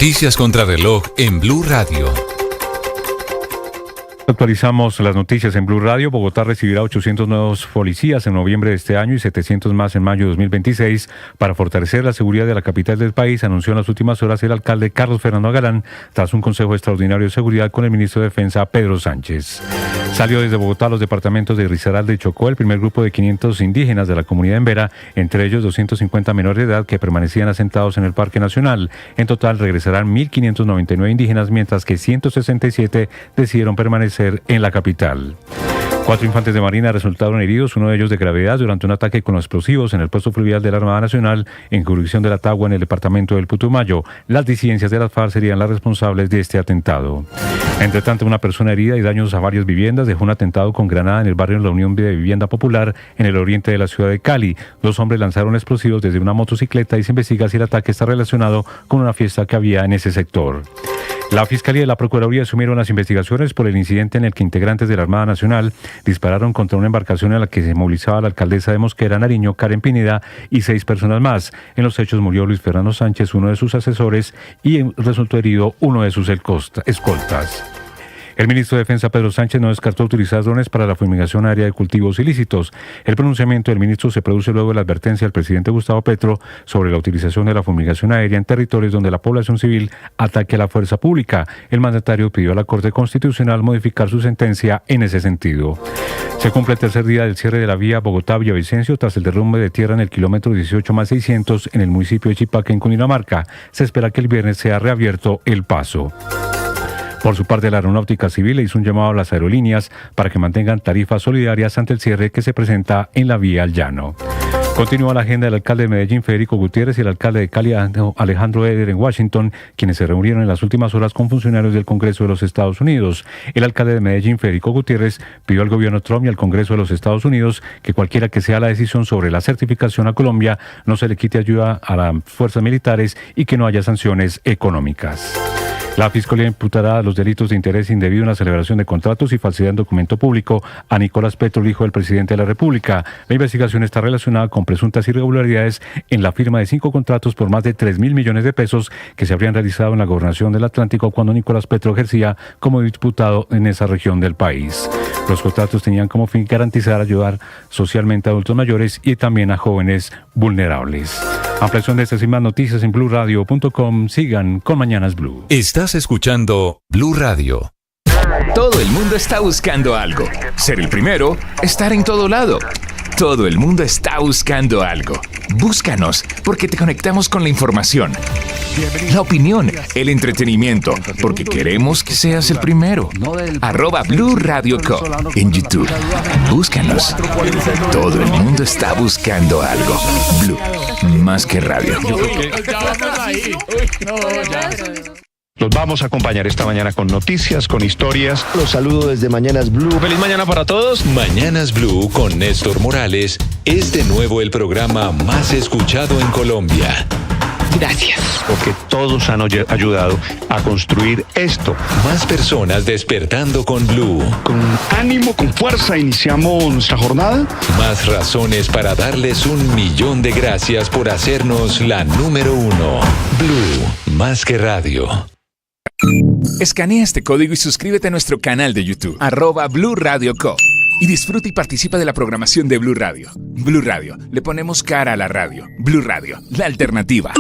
Noticias contra reloj en Blue Radio. Actualizamos las noticias en Blue Radio. Bogotá recibirá 800 nuevos policías en noviembre de este año y 700 más en mayo de 2026 para fortalecer la seguridad de la capital del país, anunció en las últimas horas el alcalde Carlos Fernando Galán tras un consejo extraordinario de seguridad con el ministro de Defensa Pedro Sánchez. Salió desde Bogotá a los departamentos de Risaralda y Chocó el primer grupo de 500 indígenas de la comunidad embera, entre ellos 250 menores de edad que permanecían asentados en el Parque Nacional. En total regresarán 1.599 indígenas, mientras que 167 decidieron permanecer en la capital. 4 infantes de Marina resultaron heridos, uno de ellos de gravedad, durante un ataque con explosivos en el puesto fluvial de la Armada Nacional en jurisdicción de la Tagua, en el departamento del Putumayo. Las disidencias de las FARC serían las responsables de este atentado. Entre tanto, una persona herida y daños a varias viviendas dejó un atentado con granada en el barrio La Unión de Vivienda Popular en el oriente de la ciudad de Cali. 2 hombres lanzaron explosivos desde una motocicleta y se investiga si el ataque está relacionado con una fiesta que había en ese sector. La Fiscalía y la Procuraduría asumieron las investigaciones por el incidente en el que integrantes de la Armada Nacional dispararon contra una embarcación en la que se movilizaba la alcaldesa de Mosquera, Nariño, Karen Pineda, y 6 personas más. En los hechos murió Luis Fernando Sánchez, uno de sus asesores, y resultó herido uno de sus escoltas. El ministro de Defensa, Pedro Sánchez, no descartó utilizar drones para la fumigación aérea de cultivos ilícitos. El pronunciamiento del ministro se produce luego de la advertencia del presidente Gustavo Petro sobre la utilización de la fumigación aérea en territorios donde la población civil ataque a la fuerza pública. El mandatario pidió a la Corte Constitucional modificar su sentencia en ese sentido. Se cumple el tercer día del cierre de la vía Bogotá-Villavicencio tras el derrumbe de tierra en el kilómetro 18+600 en el municipio de Chipaque, en Cundinamarca. Se espera que el viernes sea reabierto el paso. Por su parte, la Aeronáutica Civil le hizo un llamado a las aerolíneas para que mantengan tarifas solidarias ante el cierre que se presenta en la vía al llano. Continúa la agenda del alcalde de Medellín, Federico Gutiérrez, y el alcalde de Cali, Alejandro Eder, en Washington, quienes se reunieron en las últimas horas con funcionarios del Congreso de los Estados Unidos. El alcalde de Medellín, Federico Gutiérrez, pidió al gobierno Trump y al Congreso de los Estados Unidos que cualquiera que sea la decisión sobre la certificación a Colombia, no se le quite ayuda a las fuerzas militares y que no haya sanciones económicas. La Fiscalía imputará los delitos de interés indebido en la celebración de contratos y falsedad en documento público a Nicolás Petro, el hijo del presidente de la República. La investigación está relacionada con presuntas irregularidades en la firma de 5 contratos por más de 3.000 millones de pesos que se habrían realizado en la gobernación del Atlántico cuando Nicolás Petro ejercía como diputado en esa región del país. Los contratos tenían como fin garantizar ayudar socialmente a adultos mayores y también a jóvenes vulnerables. Ampliación de estas y más noticias en BlueRadio.com. Sigan con Mañanas Blue. Estás escuchando Blue Radio. Todo el mundo está buscando algo. Ser el primero, estar en todo lado. Todo el mundo está buscando algo. Búscanos, porque te conectamos con la información, la opinión, el entretenimiento, porque queremos que seas el primero. @Blue Radio Co. en YouTube. Búscanos. Todo el mundo está buscando algo. Blue, más que radio. Los vamos a acompañar esta mañana con noticias, con historias. Los saludo desde Mañanas Blue. ¡Feliz mañana para todos! Mañanas Blue con Néstor Morales es de nuevo el programa más escuchado en Colombia. Gracias. Porque todos han ayudado a construir esto. Más personas despertando con Blue. Con ánimo, con fuerza, iniciamos nuestra jornada. Más razones para darles 1.000.000 de gracias por hacernos la número 1. Blue, más que radio. Escanea este código y suscríbete a nuestro canal de YouTube, @Blue Radio Co. Y disfruta y participa de la programación de Blue Radio. Blue Radio, le ponemos cara a la radio. Blue Radio, la alternativa.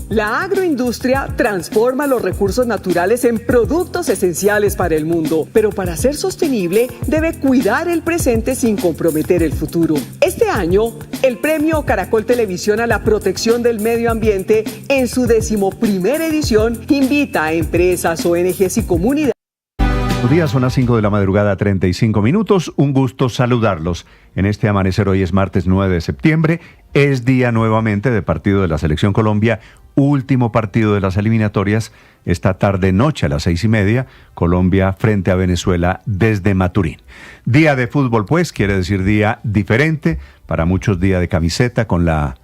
La agroindustria transforma los recursos naturales en productos esenciales para el mundo, pero para ser sostenible debe cuidar el presente sin comprometer el futuro. Este año, el Premio Caracol Televisión a la Protección del Medio Ambiente, en su 11ª edición, invita a empresas, ONGs y comunidades. Buenos días, son las 5 de la madrugada, 35 minutos. Un gusto saludarlos. En este amanecer, hoy es martes 9 de septiembre. Es día nuevamente de partido de la Selección Colombia. Último partido de las eliminatorias. Esta tarde-noche a las 6:30, Colombia frente a Venezuela desde Maturín. Día de fútbol, pues, quiere decir día diferente. Para muchos, día de camiseta con la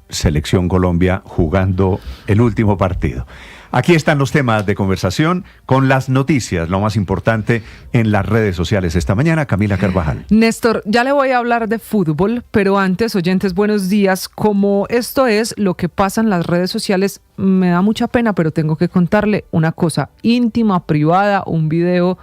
Selección Colombia jugando el último partido. Aquí están los temas de conversación con las noticias, lo más importante en las redes sociales esta mañana. Camila Carvajal. Néstor, ya le voy a hablar de fútbol, pero antes, oyentes, buenos días. Como esto es lo que pasa en las redes sociales, me da mucha pena, pero tengo que contarle una cosa íntima, privada, un video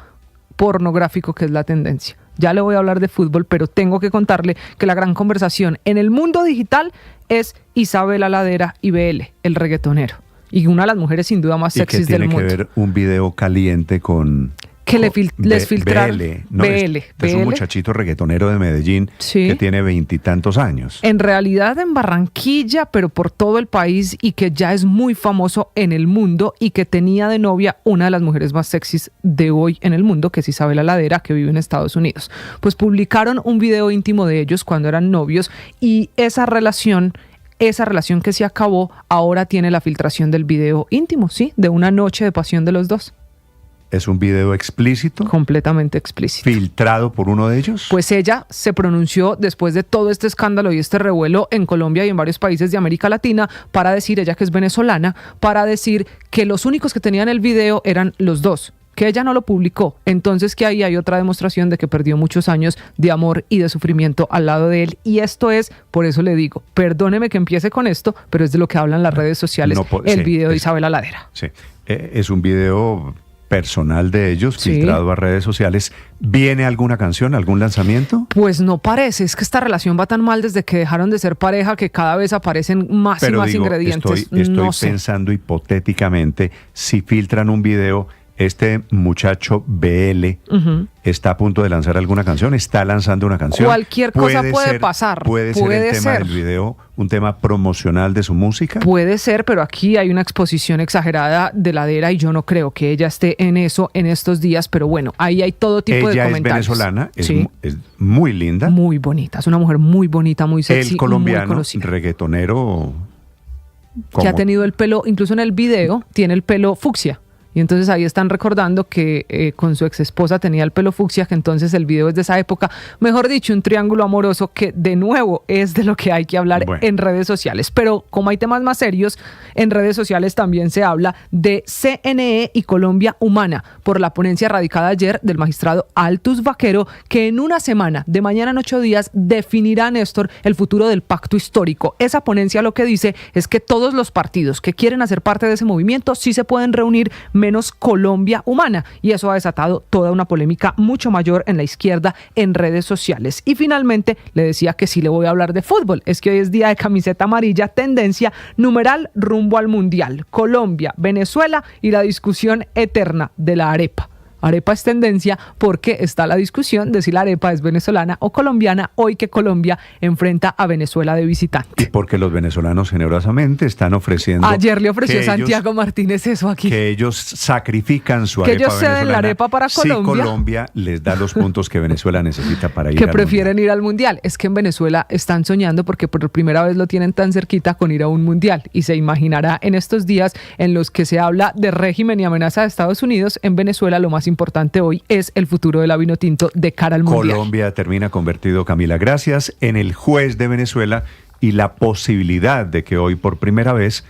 pornográfico que es la tendencia. Ya le voy a hablar de fútbol, pero tengo que contarle que la gran conversación en el mundo digital es Isabela Ladera y BL, el reggaetonero. Y una de las mujeres sin duda más sexys del mundo. ¿Y qué tiene que ver un video caliente con...? Que les filtraron. BL. Es un muchachito reggaetonero de Medellín, sí, que tiene 20 y tantos años. En realidad en Barranquilla, pero por todo el país, y que ya es muy famoso en el mundo, y que tenía de novia una de las mujeres más sexys de hoy en el mundo, que es Isabela Ladera, que vive en Estados Unidos. Pues publicaron un video íntimo de ellos cuando eran novios, y esa relación que se acabó, ahora tiene la filtración del video íntimo, ¿sí? De una noche de pasión de los dos. ¿Es un video explícito? Completamente explícito. ¿Filtrado por uno de ellos? Pues ella se pronunció después de todo este escándalo y este revuelo en Colombia y en varios países de América Latina para decir, ella que es venezolana, para decir que los únicos que tenían el video eran los dos, que ella no lo publicó. Entonces que ahí hay otra demostración de que perdió muchos años de amor y de sufrimiento al lado de él. Y esto es, por eso le digo, perdóneme que empiece con esto, pero es de lo que hablan las redes sociales, el video de Isabela Ladera. Sí, es un video personal de ellos, sí, filtrado a redes sociales. ¿Viene alguna canción, algún lanzamiento? Pues no parece, es que esta relación va tan mal desde que dejaron de ser pareja que cada vez aparecen más y más ingredientes. Estoy pensando hipotéticamente, si filtran un video, este muchacho BL está a punto de lanzar alguna canción, está lanzando una canción. Cualquier cosa puede pasar. ¿Puede ser el tema del video un tema promocional de su música? Puede ser, pero aquí hay una exposición exagerada de Ladera y yo no creo que ella esté en eso en estos días, pero bueno, ahí hay todo tipo de comentarios. Ella es venezolana, sí, es muy linda. Muy bonita, es una mujer muy bonita, muy sexy. El colombiano, muy conocida, reggaetonero, que ha tenido el pelo, incluso en el video, tiene el pelo fucsia. Y entonces ahí están recordando que con su ex esposa tenía el pelo fucsia, que entonces el video es de esa época. Mejor dicho, un triángulo amoroso que de nuevo es de lo que hay que hablar en redes sociales. Pero como hay temas más serios, en redes sociales también se habla de CNE y Colombia Humana por la ponencia radicada ayer del magistrado Altus Vaquero, que en una semana, de mañana en 8 días, definirá, Néstor, el futuro del pacto histórico. Esa ponencia lo que dice es que todos los partidos que quieren hacer parte de ese movimiento sí se pueden reunir, menos Colombia Humana, y eso ha desatado toda una polémica mucho mayor en la izquierda en redes sociales. Y finalmente le decía que sí le voy a hablar de fútbol, es que hoy es día de camiseta amarilla, tendencia, numeral rumbo al Mundial, Colombia, Venezuela y la discusión eterna de la arepa. Arepa es tendencia porque está la discusión de si la arepa es venezolana o colombiana, hoy que Colombia enfrenta a Venezuela de visitante. Y porque los venezolanos generosamente están ofreciendo... Ayer le ofreció Santiago Martínez eso aquí. Que ellos sacrifican su arepa venezolana. Que ellos ceden la arepa para Colombia. Si Colombia les da los puntos que Venezuela necesita para ir al Mundial. Que prefieren ir al Mundial. Es que en Venezuela están soñando porque por primera vez lo tienen tan cerquita con ir a un Mundial. Y se imaginará en estos días en los que se habla de régimen y amenaza de Estados Unidos, en Venezuela lo más importante hoy es el futuro de la Vinotinto de cara al Mundial. Colombia termina convertido, Camila, gracias, en el juez de Venezuela y la posibilidad de que hoy por primera vez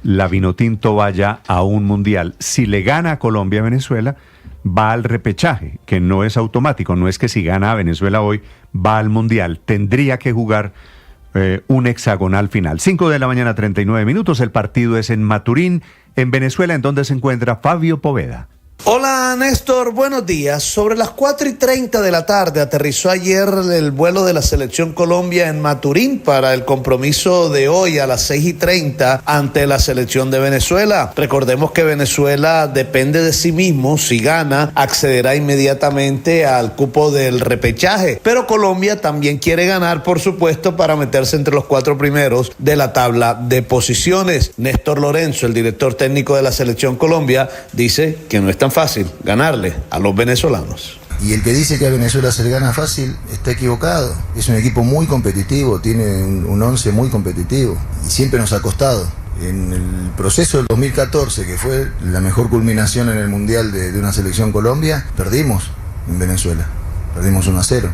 la Vinotinto vaya a un Mundial. Si le gana a Colombia a Venezuela, va al repechaje, que no es automático, no es que si gana a Venezuela hoy va al Mundial. Tendría que jugar un hexagonal final. 5:39 a.m, el partido es en Maturín, en Venezuela, en donde se encuentra Fabio Poveda. Hola Néstor, buenos días. Sobre las 4:30 de la tarde aterrizó ayer el vuelo de la Selección Colombia en Maturín para el compromiso de hoy a las 6:30 ante la Selección de Venezuela. Recordemos que Venezuela depende de sí mismo. Si gana, accederá inmediatamente al cupo del repechaje. Pero Colombia también quiere ganar, por supuesto, para meterse entre los 4 primeros de la tabla de posiciones. Néstor Lorenzo, el director técnico de la Selección Colombia, dice que no es tan fácil ganarle a los venezolanos. Y el que dice que a Venezuela se le gana fácil está equivocado. Es un equipo muy competitivo, tiene un 11 muy competitivo y siempre nos ha costado. En el proceso del 2014, que fue la mejor culminación en el Mundial de una selección Colombia, perdimos en Venezuela, perdimos 1-0.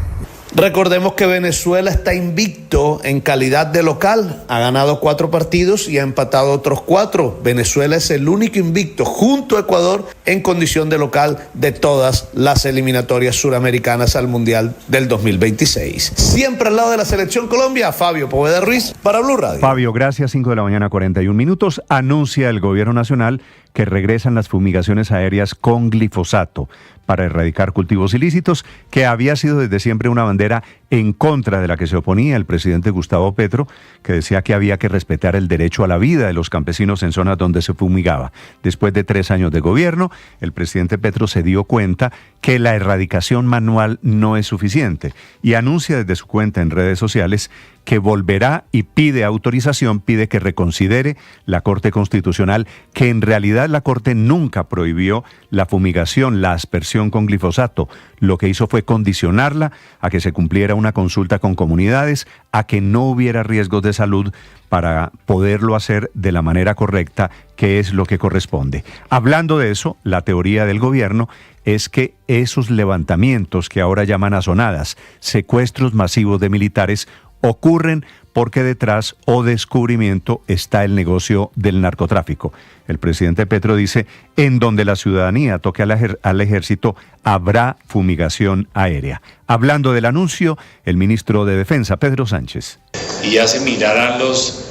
Recordemos que Venezuela está invicto en calidad de local, ha ganado 4 partidos y ha empatado otros 4. Venezuela es el único invicto junto a Ecuador en condición de local de todas las eliminatorias suramericanas al Mundial del 2026. Siempre al lado de la Selección Colombia, Fabio Poveda Ruiz para Blue Radio. Fabio, gracias. 5 de la mañana, 41 minutos. Anuncia el gobierno nacional que regresan las fumigaciones aéreas con glifosato para erradicar cultivos ilícitos, que había sido desde siempre una bandera en contra de la que se oponía el presidente Gustavo Petro, que decía que había que respetar el derecho a la vida de los campesinos en zonas donde se fumigaba. Después de 3 años de gobierno, el presidente Petro se dio cuenta que la erradicación manual no es suficiente y anuncia desde su cuenta en redes sociales que volverá y pide autorización, pide que reconsidere la Corte Constitucional, que en realidad la Corte nunca prohibió la fumigación, la aspersión con glifosato. Lo que hizo fue condicionarla a que se cumpliera una consulta con comunidades, a que no hubiera riesgos de salud para poderlo hacer de la manera correcta, que es lo que corresponde. Hablando de eso, la teoría del gobierno es que esos levantamientos que ahora llaman azonadas, secuestros masivos de militares, ocurren porque detrás o descubrimiento está el negocio del narcotráfico. El presidente Petro dice, en donde la ciudadanía toque al ejército, habrá fumigación aérea. Hablando del anuncio, el ministro de Defensa, Pedro Sánchez. Y ya se mirarán los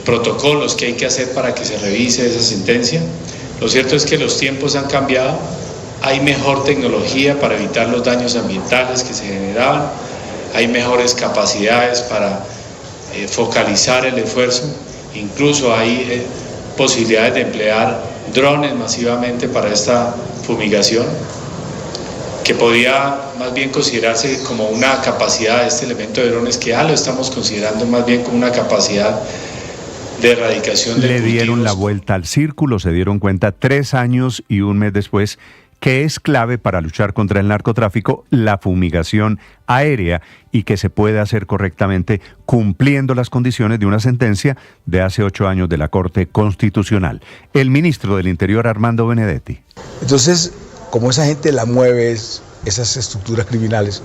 protocolos que hay que hacer para que se revise esa sentencia. Lo cierto es que los tiempos han cambiado, hay mejor tecnología para evitar los daños ambientales que se generaban, hay mejores capacidades para focalizar el esfuerzo, incluso hay posibilidades de emplear drones masivamente para esta fumigación, que podría más bien considerarse como una capacidad de este elemento de drones, que ya lo estamos considerando más bien como una capacidad de erradicación de cultivos. Le dieron la vuelta al círculo, se dieron cuenta 3 años y 1 mes después que es clave para luchar contra el narcotráfico la fumigación aérea y que se puede hacer correctamente cumpliendo las condiciones de una sentencia de hace 8 años de la Corte Constitucional. El ministro del Interior, Armando Benedetti. Entonces, como esa gente la mueve esas estructuras criminales,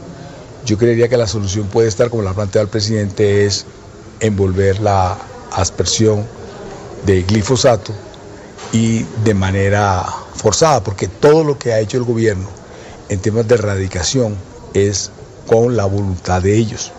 yo creería que la solución puede estar, como la plantea el presidente, es envolver la aspersión de glifosato y de manera forzada, porque todo lo que ha hecho el gobierno en temas de erradicación es con la voluntad de ellos,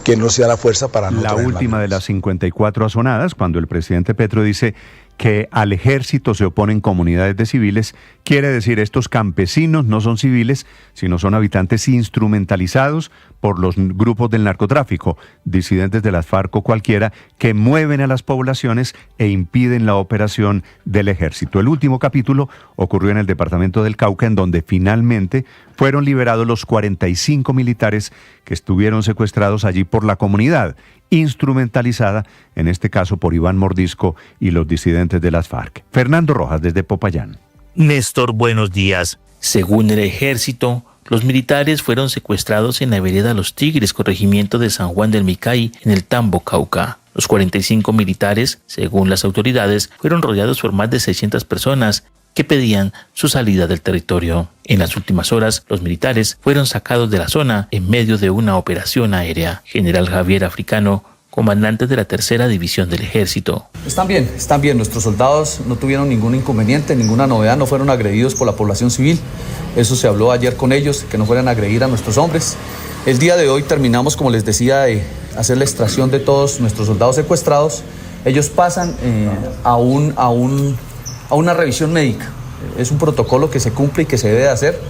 que no sea la fuerza para no la última de las 54 azonadas, cuando el presidente Petro dice que al ejército se oponen comunidades de civiles, quiere decir estos campesinos no son civiles, sino son habitantes instrumentalizados por los grupos del narcotráfico, disidentes de las FARC o cualquiera, que mueven a las poblaciones e impiden la operación del ejército. El último capítulo ocurrió en el departamento del Cauca, en donde finalmente fueron liberados los 45 militares que estuvieron secuestrados allí por la comunidad, instrumentalizada, en este caso por Iván Mordisco y los disidentes de las FARC. Fernando Rojas, desde Popayán. Néstor, buenos días. Según el ejército, los militares fueron secuestrados en la vereda Los Tigres, corregimiento de San Juan del Micay, en el Tambo, Cauca. Los 45 militares, según las autoridades, fueron rodeados por más de 600 personas que pedían su salida del territorio. En las últimas horas, los militares fueron sacados de la zona en medio de una operación aérea. General Javier Africano, comandante de la 3ª División del Ejército. Están bien. Nuestros soldados no tuvieron ningún inconveniente, ninguna novedad, no fueron agredidos por la población civil. Eso se habló ayer con ellos, que no fueran a agredir a nuestros hombres. El día de hoy terminamos, como les decía, de hacer la extracción de todos nuestros soldados secuestrados. Ellos pasan a una revisión médica. Es un protocolo que se cumple y que se debe hacer,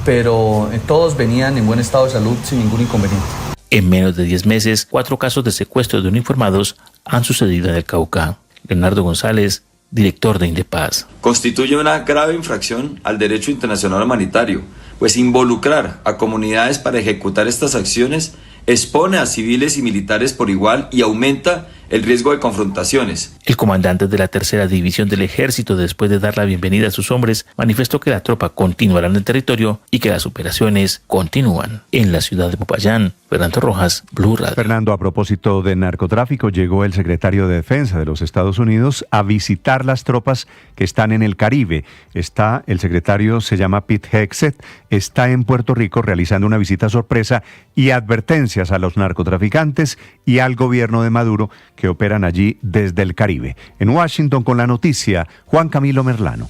pero todos venían en buen estado de salud sin ningún inconveniente. En menos de 10 meses, 4 casos de secuestro de uniformados han sucedido en el Cauca. Leonardo González, director de Indepaz. Constituye una grave infracción al derecho internacional humanitario, pues involucrar a comunidades para ejecutar estas acciones expone a civiles y militares por igual y aumenta el riesgo de confrontaciones. El comandante de la tercera división del ejército, después de dar la bienvenida a sus hombres, manifestó que la tropa continuará en el territorio y que las operaciones continúan. En la ciudad de Popayán, Fernando Rojas, Blue Radio. Fernando, a propósito de narcotráfico, llegó el secretario de Defensa de los Estados Unidos a visitar las tropas que están en el Caribe. El secretario se llama Pete Hegseth, está en Puerto Rico realizando una visita sorpresa y advertencias a los narcotraficantes y al gobierno de Maduro que operan allí desde el Caribe. En Washington con la noticia, Juan Camilo Merlano.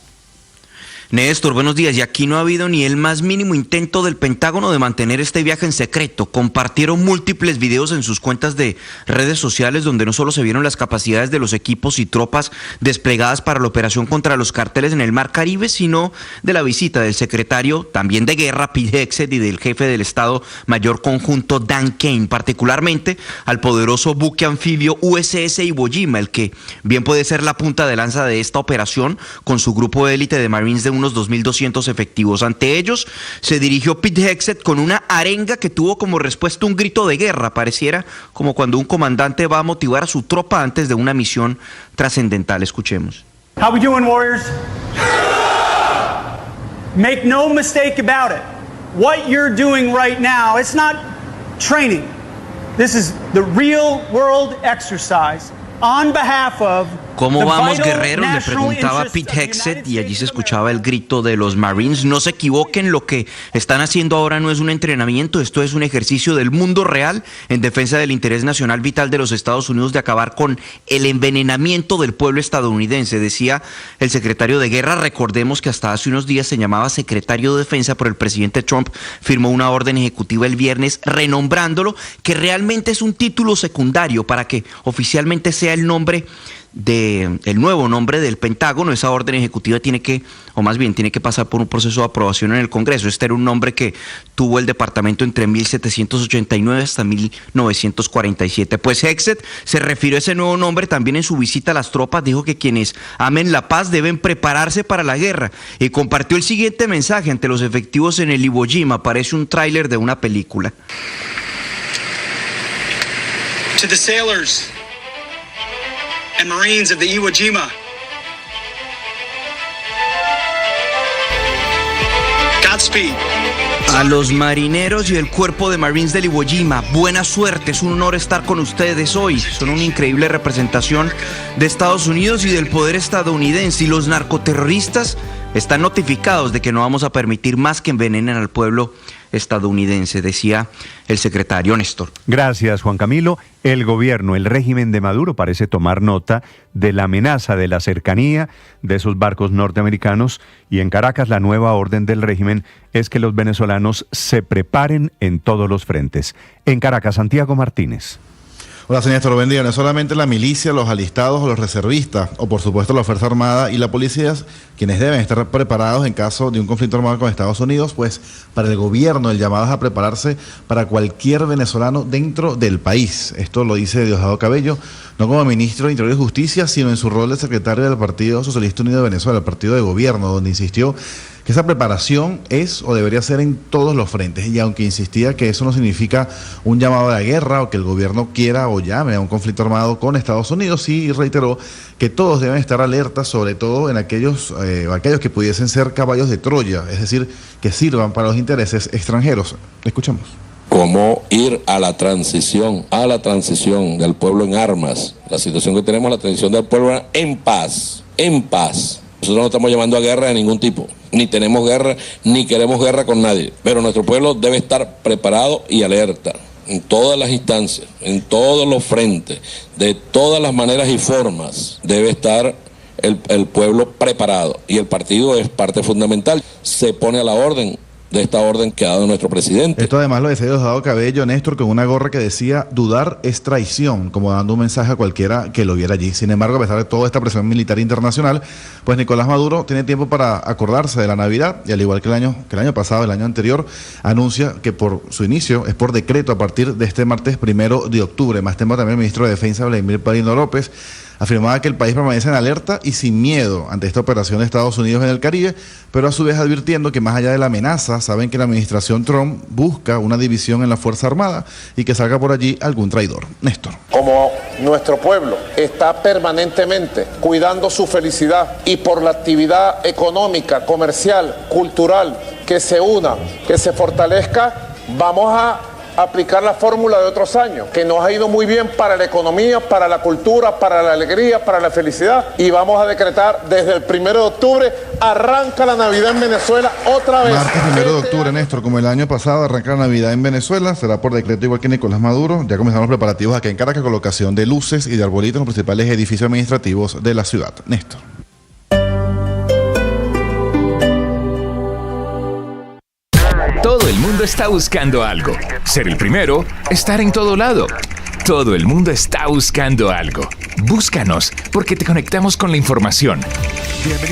Néstor, buenos días. Y aquí no ha habido ni el más mínimo intento del Pentágono de mantener este viaje en secreto. Compartieron múltiples videos en sus cuentas de redes sociales donde no solo se vieron las capacidades de los equipos y tropas desplegadas para la operación contra los cárteles en el Mar Caribe, sino de la visita del secretario también de guerra, Pete Hegseth, y del jefe del Estado Mayor Conjunto, Dan Kane, particularmente al poderoso buque anfibio USS Iwo Jima, el que bien puede ser la punta de lanza de esta operación con su grupo de élite de Marines de unos 2.200 efectivos. Ante ellos se dirigió Pete Hegseth con una arenga que tuvo como respuesta un grito de guerra. Pareciera como cuando un comandante va a motivar a su tropa antes de una misión trascendental. Escuchemos. How we doing, warriors? Make no mistake about it. What you're doing right now, it's not training. This is the real world exercise on behalf of ¿Cómo vamos, guerreros?, le preguntaba Pete Hegseth, y allí se escuchaba el grito de los Marines. No se equivoquen, lo que están haciendo ahora no es un entrenamiento, esto es un ejercicio del mundo real en defensa del interés nacional vital de los Estados Unidos de acabar con el envenenamiento del pueblo estadounidense, decía el secretario de guerra. Recordemos que hasta hace unos días se llamaba secretario de defensa, pero el presidente Trump firmó una orden ejecutiva el viernes renombrándolo, que realmente es un título secundario para que oficialmente sea el nuevo nombre del Pentágono. Esa orden ejecutiva tiene que pasar por un proceso de aprobación en el Congreso. Este era un nombre que tuvo el departamento entre 1789 hasta 1947. Pues Hegseth se refirió a ese nuevo nombre también en su visita a las tropas. Dijo que quienes amen la paz deben prepararse para la guerra y compartió el siguiente mensaje ante los efectivos en el Iwo Jima. Parece un tráiler de una película. To the sailors and Marines of the Iwo Jima, Godspeed. A los marineros y el cuerpo de Marines del Iwo Jima, buena suerte, es un honor estar con ustedes hoy. Son una increíble representación de Estados Unidos y del poder estadounidense, y los narcoterroristas están notificados de que no vamos a permitir más que envenenen al pueblo estadounidense, decía el secretario. Néstor. Gracias, Juan Camilo. El gobierno, el régimen de Maduro parece tomar nota de la amenaza de la cercanía de esos barcos norteamericanos, y en Caracas la nueva orden del régimen es que los venezolanos se preparen en todos los frentes. En Caracas, Santiago Martínez. Hola, señor Néstor, buen día. No es solamente la milicia, los alistados o los reservistas, o por supuesto la Fuerza Armada y la policía, quienes deben estar preparados en caso de un conflicto armado con Estados Unidos, pues para el gobierno el llamado es a prepararse para cualquier venezolano dentro del país. Esto lo dice Diosdado Cabello, no como ministro de Interior y Justicia, sino en su rol de secretario del Partido Socialista Unido de Venezuela, el partido de gobierno, donde insistió que esa preparación es o debería ser en todos los frentes, y aunque insistía que eso no significa un llamado a la guerra o que el gobierno quiera o llame a un conflicto armado con Estados Unidos, sí reiteró que todos deben estar alertas, sobre todo en aquellos que pudiesen ser caballos de Troya, es decir, que sirvan para los intereses extranjeros. Escuchemos. Cómo ir a la transición del pueblo en armas, la situación que tenemos, la transición del pueblo en paz. Nosotros no estamos llamando a guerra de ningún tipo, ni tenemos guerra, ni queremos guerra con nadie, pero nuestro pueblo debe estar preparado y alerta en todas las instancias, en todos los frentes, de todas las maneras y formas, debe estar el pueblo preparado, y el partido es parte fundamental, se pone a la orden de esta orden que ha dado nuestro presidente. Esto además lo decía Diosdado Cabello, Néstor, con una gorra que decía dudar es traición, como dando un mensaje a cualquiera que lo viera allí. Sin embargo, a pesar de toda esta presión militar internacional, pues Nicolás Maduro tiene tiempo para acordarse de la Navidad, y al igual que el año pasado, el año anterior, anuncia que por su inicio es por decreto a partir de este martes 1 de octubre. Más temprano también el ministro de Defensa, Vladimir Padrino López, afirmaba que el país permanece en alerta y sin miedo ante esta operación de Estados Unidos en el Caribe, pero a su vez advirtiendo que más allá de la amenaza, saben que la administración Trump busca una división en la Fuerza Armada y que salga por allí algún traidor. Néstor. Como nuestro pueblo está permanentemente cuidando su felicidad y por la actividad económica, comercial, cultural, que se una, que se fortalezca, vamos a aplicar la fórmula de otros años, que nos ha ido muy bien para la economía, para la cultura, para la alegría, para la felicidad, y vamos a decretar desde el 1 de octubre, arranca la Navidad en Venezuela otra vez. Martes 1 de octubre, Néstor, como el año pasado, arranca la Navidad en Venezuela, será por decreto igual que Nicolás Maduro. Ya comenzaron los preparativos aquí en Caracas, colocación de luces y de arbolitos en los principales edificios administrativos de la ciudad. Néstor. Todo el mundo está buscando algo. Ser el primero, estar en todo lado. Todo el mundo está buscando algo. Búscanos, porque te conectamos con la información,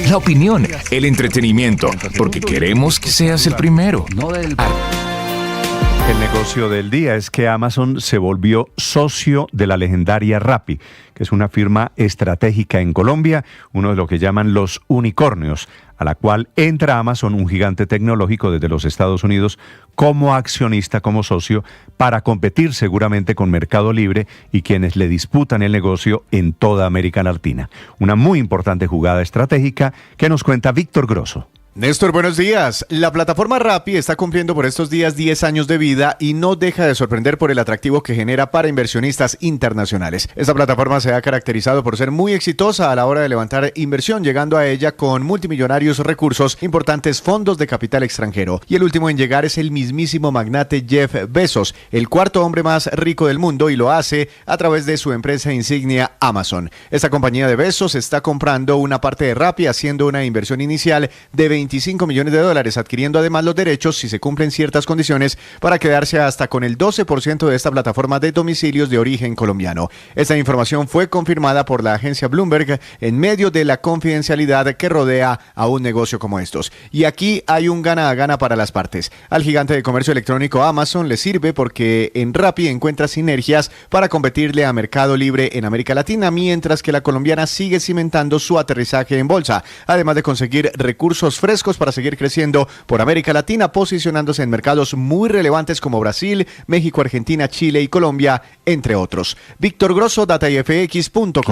la opinión, el entretenimiento, porque queremos que seas el primero. El negocio del día es que Amazon se volvió socio de la legendaria Rappi, que es una firma estratégica en Colombia, uno de lo que llaman los unicornios, a la cual entra Amazon, un gigante tecnológico desde los Estados Unidos, como accionista, como socio, para competir seguramente con Mercado Libre y quienes le disputan el negocio en toda América Latina. Una muy importante jugada estratégica que nos cuenta Víctor Grosso. Néstor, buenos días. La plataforma Rappi está cumpliendo por estos días 10 años de vida y no deja de sorprender por el atractivo que genera para inversionistas internacionales. Esta plataforma se ha caracterizado por ser muy exitosa a la hora de levantar inversión, llegando a ella con multimillonarios recursos, importantes fondos de capital extranjero. Y el último en llegar es el mismísimo magnate Jeff Bezos, el cuarto hombre más rico del mundo, y lo hace a través de su empresa insignia Amazon. Esta compañía de Bezos está comprando una parte de Rappi, haciendo una inversión inicial de $25 millones, adquiriendo además los derechos, si se cumplen ciertas condiciones, para quedarse hasta con el 12% de esta plataforma de domicilios de origen colombiano. Esta información fue confirmada por la agencia Bloomberg en medio de la confidencialidad que rodea a un negocio como estos. Y aquí hay un gana-gana para las partes. Al gigante de comercio electrónico Amazon le sirve porque en Rappi encuentra sinergias para competirle a Mercado Libre en América Latina, mientras que la colombiana sigue cimentando su aterrizaje en bolsa, además de conseguir recursos frescos para seguir creciendo por América Latina, posicionándose en mercados muy relevantes como Brasil, México, Argentina, Chile y Colombia, entre otros. Víctor Grosso, datafx.com.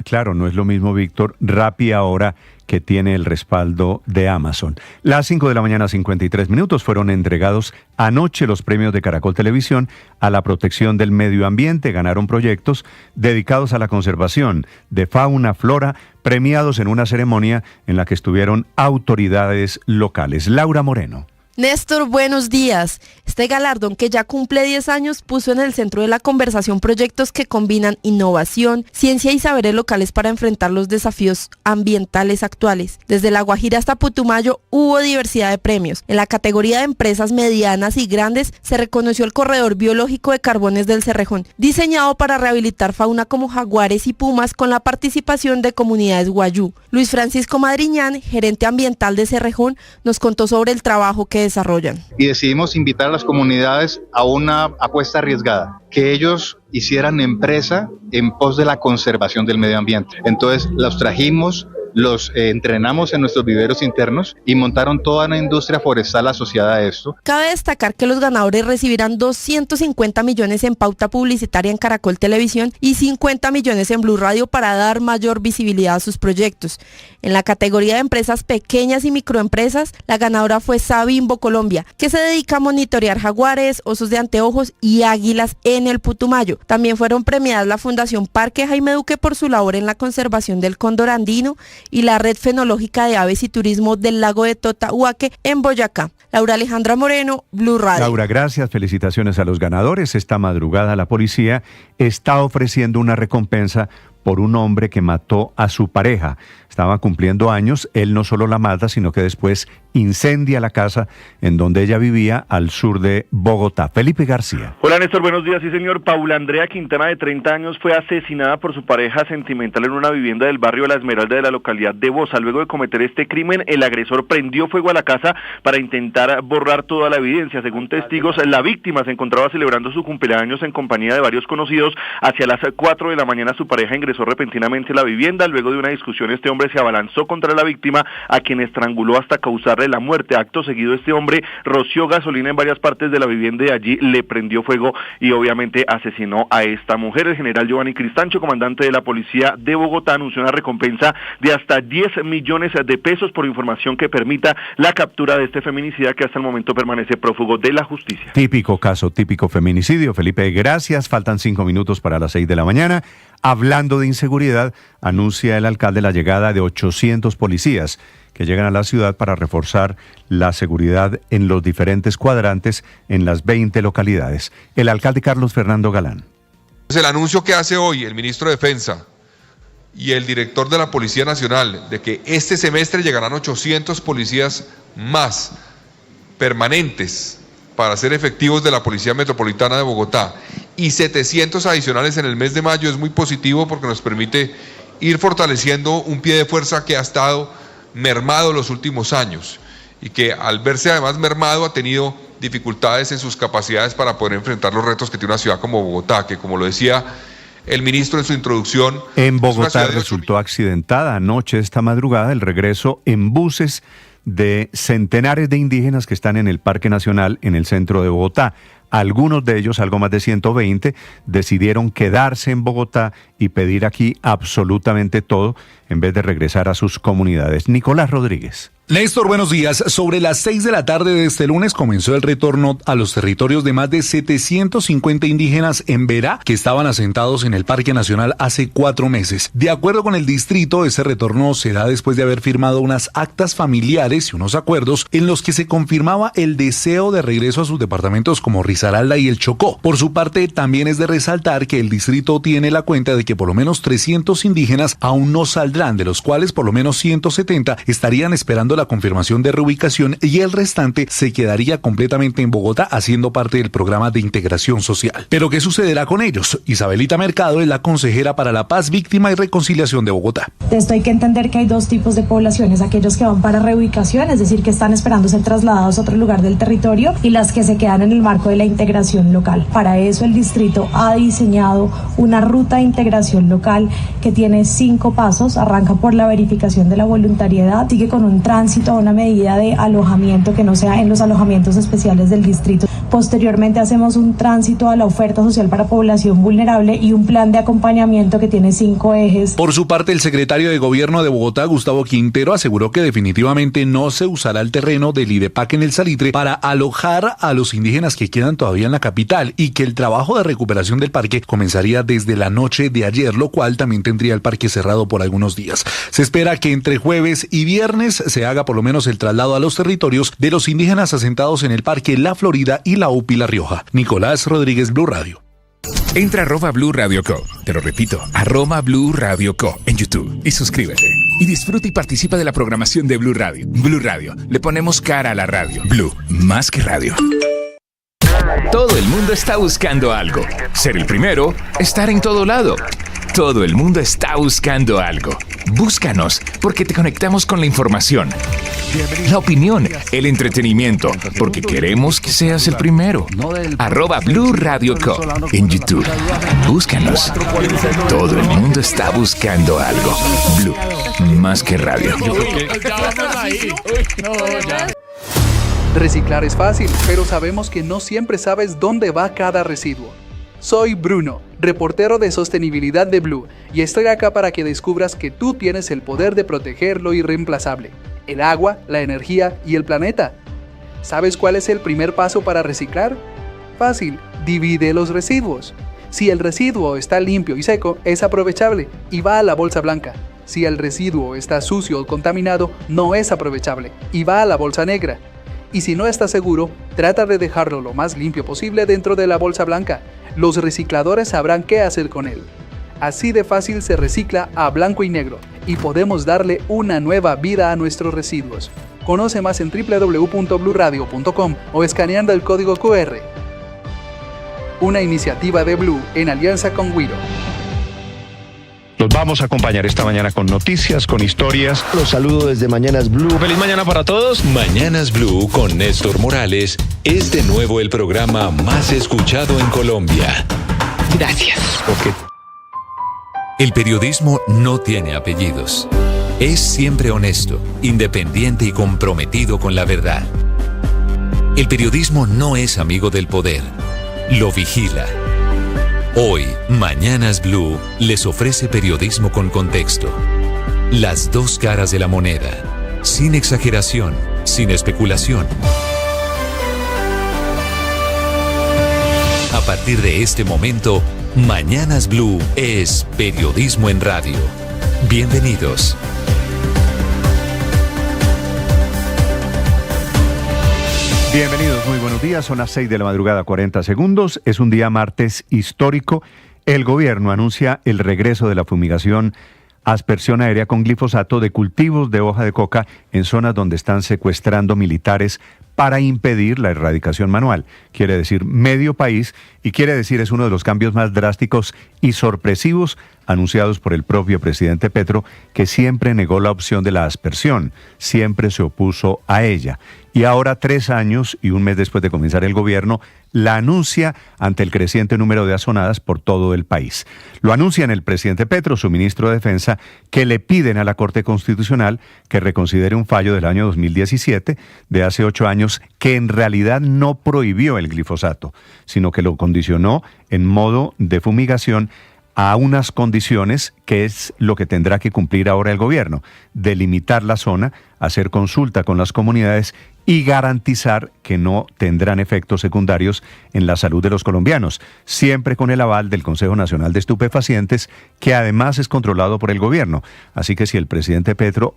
Claro, no es lo mismo, Víctor. Rappi ahora que tiene el respaldo de Amazon. Las 5 de la mañana, 53 minutos, fueron entregados anoche los premios de Caracol Televisión a la protección del medio ambiente. Ganaron proyectos dedicados a la conservación de fauna, flora, premiados en una ceremonia en la que estuvieron autoridades locales. Laura Moreno. Néstor, buenos días. Este galardón, que ya cumple 10 años, puso en el centro de la conversación proyectos que combinan innovación, ciencia y saberes locales para enfrentar los desafíos ambientales actuales. Desde La Guajira hasta Putumayo hubo diversidad de premios. En la categoría de empresas medianas y grandes se reconoció el corredor biológico de Carbones del Cerrejón, diseñado para rehabilitar fauna como jaguares y pumas con la participación de comunidades guayú. Luis Francisco Madriñán, gerente ambiental de Cerrejón, nos contó sobre el trabajo que desarrollan. Y decidimos invitar a las comunidades a una apuesta arriesgada, que ellos hicieran empresa en pos de la conservación del medio ambiente. Entonces los trajimos, los entrenamos en nuestros viveros internos y montaron toda una industria forestal asociada a esto. Cabe destacar que los ganadores recibirán 250 millones en pauta publicitaria en Caracol Televisión y 50 millones en Blue Radio para dar mayor visibilidad a sus proyectos. En la categoría de empresas pequeñas y microempresas, la ganadora fue Sabimbo Colombia, que se dedica a monitorear jaguares, osos de anteojos y águilas en el Putumayo. También fueron premiadas la Fundación Parque Jaime Duque por su labor en la conservación del cóndor andino y la Red Fenológica de Aves y Turismo del Lago de Totahuaque en Boyacá. Laura Alejandra Moreno, Blue Radio. Laura, gracias. Felicitaciones a los ganadores. Esta madrugada la policía está ofreciendo una recompensa por un hombre que mató a su pareja. Estaba cumpliendo años, él no solo la mata, sino que después incendia la casa en donde ella vivía al sur de Bogotá. Felipe García. Hola Néstor, buenos días. Sí señor, Paula Andrea Quintana, de 30 años, fue asesinada por su pareja sentimental en una vivienda del barrio La Esmeralda de la localidad de Bosa. Luego de cometer este crimen, el agresor prendió fuego a la casa para intentar borrar toda la evidencia. Según testigos, la víctima se encontraba celebrando su cumpleaños en compañía de varios conocidos. Hacia las 4 de la mañana su pareja ingresó ingresó repentinamente a la vivienda. Luego de una discusión, este hombre se abalanzó contra la víctima, a quien estranguló hasta causarle la muerte. Acto seguido, este hombre roció gasolina en varias partes de la vivienda y allí le prendió fuego y obviamente asesinó a esta mujer. El general Giovanni Cristancho, comandante de la policía de Bogotá, anunció una recompensa de hasta 10 millones de pesos por información que permita la captura de este feminicida, que hasta el momento permanece prófugo de la justicia. Típico caso, típico feminicidio. Felipe, gracias. Faltan 5 minutos para las 6 de la mañana. Hablando de inseguridad, anuncia el alcalde la llegada de 800 policías que llegan a la ciudad para reforzar la seguridad en los diferentes cuadrantes en las 20 localidades. El alcalde Carlos Fernando Galán. El anuncio que hace hoy el ministro de Defensa y el director de la Policía Nacional de que este semestre llegarán 800 policías más permanentes para ser efectivos de la Policía Metropolitana de Bogotá y 700 adicionales en el mes de mayo es muy positivo porque nos permite ir fortaleciendo un pie de fuerza que ha estado mermado los últimos años y que al verse además mermado ha tenido dificultades en sus capacidades para poder enfrentar los retos que tiene una ciudad como Bogotá, que como lo decía el ministro en su introducción. En Bogotá resultó accidentada anoche, esta madrugada, el regreso en buses de centenares de indígenas que están en el Parque Nacional en el centro de Bogotá. Algunos de ellos, algo más de 120, decidieron quedarse en Bogotá y pedir aquí absolutamente todo en vez de regresar a sus comunidades. Nicolás Rodríguez. Néstor, buenos días. Sobre las 6 de la tarde de este lunes comenzó el retorno a los territorios de más de 750 indígenas en Verá que estaban asentados en el Parque Nacional hace 4 meses. De acuerdo con el distrito, ese retorno se da después de haber firmado unas actas familiares y unos acuerdos en los que se confirmaba el deseo de regreso a sus departamentos como Risaralda y el Chocó. Por su parte, también es de resaltar que el distrito tiene la cuenta de que por lo menos 300 indígenas aún no saldrán, de los cuales por lo menos 170 estarían esperando la confirmación de reubicación y el restante se quedaría completamente en Bogotá haciendo parte del programa de integración social. ¿Pero qué sucederá con ellos? Isabelita Mercado es la consejera para la paz, víctima y reconciliación de Bogotá. Esto hay que entender que hay dos tipos de poblaciones, aquellos que van para reubicación, es decir, que están esperando ser trasladados a otro lugar del territorio, y las que se quedan en el marco de la integración local. Para eso el distrito ha diseñado una ruta de integración local que tiene 5 pasos, arranca por la verificación de la voluntariedad, sigue con un tránsito a una medida de alojamiento que no sea en los alojamientos especiales del distrito. Posteriormente hacemos un tránsito a la oferta social para población vulnerable y un plan de acompañamiento que tiene 5 ejes. Por su parte, el secretario de Gobierno de Bogotá, Gustavo Quintero, aseguró que definitivamente no se usará el terreno del IDEPAC en el Salitre para alojar a los indígenas que quedan todavía en la capital y que el trabajo de recuperación del parque comenzaría desde la noche de ayer, lo cual también tendría el parque cerrado por algunos días. Se espera que entre jueves y viernes se haga por lo menos el traslado a los territorios de los indígenas asentados en el Parque La Florida y la UPI La Rioja. Nicolás Rodríguez, Blue Radio. Entra a @Blue Radio Co. Te lo repito, @Blue Radio Co. en YouTube y suscríbete. Y disfruta y participa de la programación de Blue Radio. Blue Radio, le ponemos cara a la radio. Blue, más que radio. Todo el mundo está buscando algo. Ser el primero, estar en todo lado. Todo el mundo está buscando algo. Búscanos, porque te conectamos con la información, la opinión, el entretenimiento, porque queremos que seas el primero. @Blue Radio Co. en YouTube. Búscanos. Todo el mundo está buscando algo. Blue, más que radio. Reciclar es fácil, pero sabemos que no siempre sabes dónde va cada residuo. Soy Bruno, reportero de sostenibilidad de Blue, y estoy acá para que descubras que tú tienes el poder de proteger lo irreemplazable: el agua, la energía y el planeta. ¿Sabes cuál es el primer paso para reciclar? Fácil, divide los residuos. Si el residuo está limpio y seco, es aprovechable y va a la bolsa blanca. Si el residuo está sucio o contaminado, no es aprovechable y va a la bolsa negra. Y si no estás seguro, trata de dejarlo lo más limpio posible dentro de la bolsa blanca. Los recicladores sabrán qué hacer con él. Así de fácil se recicla a blanco y negro y podemos darle una nueva vida a nuestros residuos. Conoce más en www.bluradio.com o escaneando el código QR. Una iniciativa de Blue en alianza con Wiro. Los vamos a acompañar esta mañana con noticias, con historias. Los saludo desde Mañanas Blue. Feliz mañana para todos. Mañanas Blue con Néstor Morales es de nuevo el programa más escuchado en Colombia. Gracias. Porque El periodismo no tiene apellidos. Es siempre honesto, independiente y comprometido con la verdad. El periodismo no es amigo del poder, lo vigila. Hoy, Mañanas Blue les ofrece periodismo con contexto. Las dos caras de la moneda, sin exageración, sin especulación. A partir de este momento, Mañanas Blue es periodismo en radio. Bienvenidos. Bienvenidos, muy buenos días. Son las 6 de la madrugada, 40 segundos. Es un día martes histórico. El gobierno anuncia el regreso de la fumigación aspersión aérea con glifosato de cultivos de hoja de coca en zonas donde están secuestrando militares para impedir la erradicación manual. Quiere decir medio país y quiere decir es uno de los cambios más drásticos y sorpresivos anunciados por el propio presidente Petro, que siempre negó la opción de la aspersión, siempre se opuso a ella. Y ahora, 3 años y un mes después de comenzar el gobierno, la anuncia ante el creciente número de azonadas por todo el país. Lo anuncian el presidente Petro, su ministro de Defensa, que le piden a la Corte Constitucional que reconsidere un fallo del año 2017, de hace 8 años, que en realidad no prohibió el glifosato, sino que lo condicionó en modo de fumigación a unas condiciones que es lo que tendrá que cumplir ahora el gobierno: delimitar la zona, hacer consulta con las comunidades y garantizar que no tendrán efectos secundarios en la salud de los colombianos, siempre con el aval del Consejo Nacional de Estupefacientes, que además es controlado por el gobierno. Así que si el presidente Petro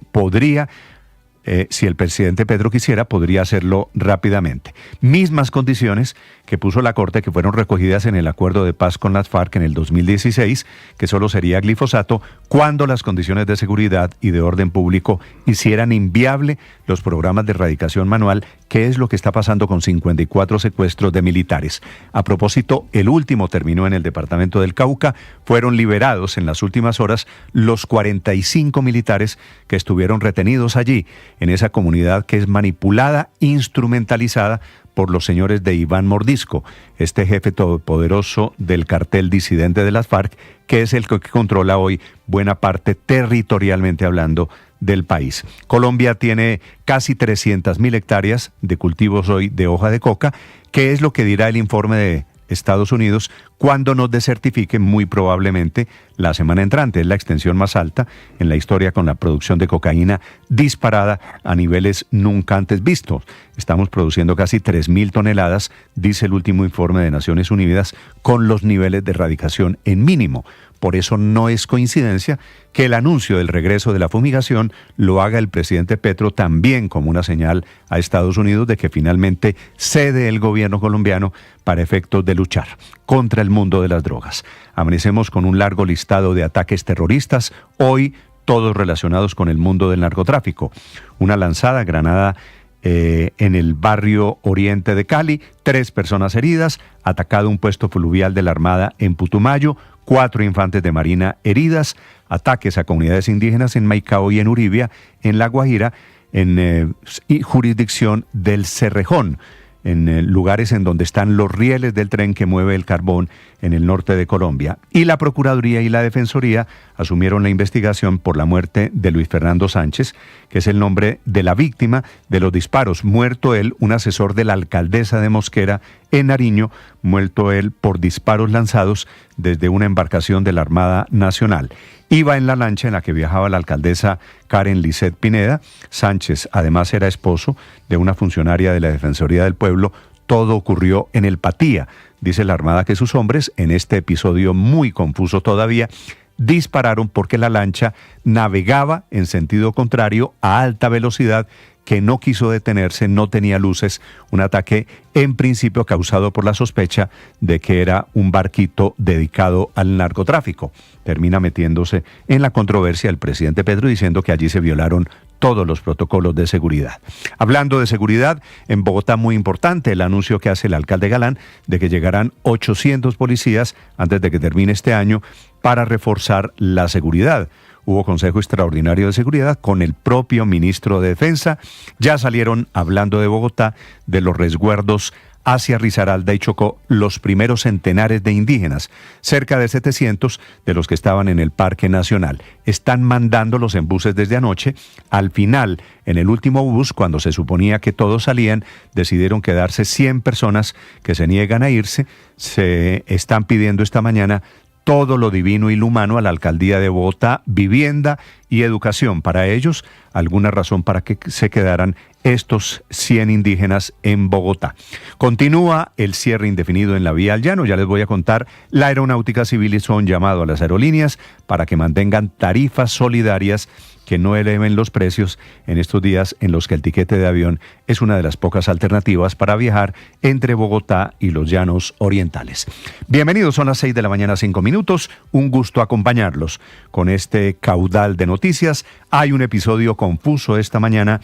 quisiera, podría hacerlo rápidamente. Mismas condiciones que puso la Corte, que fueron recogidas en el acuerdo de paz con las FARC en el 2016, que solo sería glifosato cuando las condiciones de seguridad y de orden público hicieran inviable los programas de erradicación manual, que es lo que está pasando con 54 secuestros de militares. A propósito, el último terminó en el departamento del Cauca. Fueron liberados en las últimas horas los 45 militares que estuvieron retenidos allí, en esa comunidad que es manipulada, instrumentalizada por los señores de Iván Mordisco, este jefe todopoderoso del cartel disidente de las FARC, que es el que controla hoy buena parte, territorialmente hablando, del país. Colombia tiene casi 300.000 hectáreas de cultivos hoy de hoja de coca, que es lo que dirá el informe de Estados Unidos cuando nos desertifique, muy probablemente la semana entrante. Es la extensión más alta en la historia, con la producción de cocaína disparada a niveles nunca antes vistos. Estamos produciendo casi 3.000 toneladas, dice el último informe de Naciones Unidas, con los niveles de erradicación en mínimo. Por eso no es coincidencia que el anuncio del regreso de la fumigación lo haga el presidente Petro también como una señal a Estados Unidos de que finalmente cede el gobierno colombiano para efectos de luchar contra el mundo de las drogas. Amanecemos con un largo listado de ataques terroristas, hoy todos relacionados con el mundo del narcotráfico. Una lanzada granada en el barrio oriente de Cali, 3 personas heridas, atacado un puesto fluvial de la Armada en Putumayo, 4 infantes de Marina heridas, ataques a comunidades indígenas en Maicao y en Uribia, en La Guajira, en jurisdicción del Cerrejón, en lugares en donde están los rieles del tren que mueve el carbón en el norte de Colombia. Y la Procuraduría y la Defensoría asumieron la investigación por la muerte de Luis Fernando Sánchez, que es el nombre de la víctima de los disparos. Muerto él, un asesor de la alcaldesa de Mosquera en Nariño, muerto él por disparos lanzados desde una embarcación de la Armada Nacional. Iba en la lancha en la que viajaba la alcaldesa Karen Lisset Pineda. Sánchez además era esposo de una funcionaria de la Defensoría del Pueblo. Todo ocurrió en El Patía. Dice la Armada que sus hombres, en este episodio muy confuso todavía, dispararon porque la lancha navegaba en sentido contrario a alta velocidad, que no quiso detenerse, no tenía luces, un ataque en principio causado por la sospecha de que era un barquito dedicado al narcotráfico. Termina metiéndose en la controversia el presidente Petro diciendo que allí se violaron todos los protocolos de seguridad. Hablando de seguridad, en Bogotá muy importante el anuncio que hace el alcalde Galán de que llegarán 800 policías antes de que termine este año para reforzar la seguridad. Hubo Consejo Extraordinario de Seguridad con el propio ministro de Defensa. Ya salieron hablando de Bogotá, de los resguardos hacia Risaralda y Chocó los primeros centenares de indígenas, cerca de 700 de los que estaban en el Parque Nacional. Están mandándolos en buses desde anoche. Al final, en el último bus, cuando se suponía que todos salían, decidieron quedarse 100 personas que se niegan a irse. Se están pidiendo esta mañana todo lo divino y lo humano a la alcaldía de Bogotá, vivienda y educación. Para ellos, alguna razón para que se quedaran estos 100 indígenas en Bogotá. Continúa el cierre indefinido en la vía al llano. Ya les voy a contar, la Aeronáutica Civil hizo un llamado a las aerolíneas para que mantengan tarifas solidarias que no eleven los precios en estos días en los que el tiquete de avión es una de las pocas alternativas para viajar entre Bogotá y los llanos orientales. Bienvenidos, son las 6 de la mañana, 5 minutos. Un gusto acompañarlos con este caudal de noticias. Hay un episodio confuso esta mañana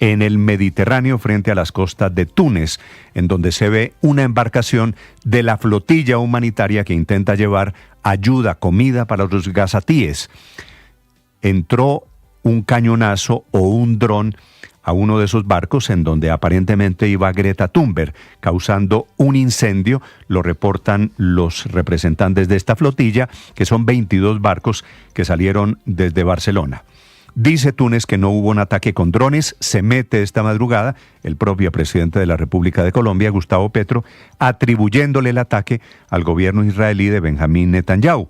en el Mediterráneo frente a las costas de Túnez, en donde se ve una embarcación de la flotilla humanitaria que intenta llevar ayuda, comida para los gazatíes. Entró un cañonazo o un dron a uno de esos barcos en donde aparentemente iba Greta Thunberg, causando un incendio. Lo reportan los representantes de esta flotilla, que son 22 barcos que salieron desde Barcelona. Dice Túnez que no hubo un ataque con drones. Se mete esta madrugada el propio presidente de la República de Colombia, Gustavo Petro, atribuyéndole el ataque al gobierno israelí de Benjamín Netanyahu.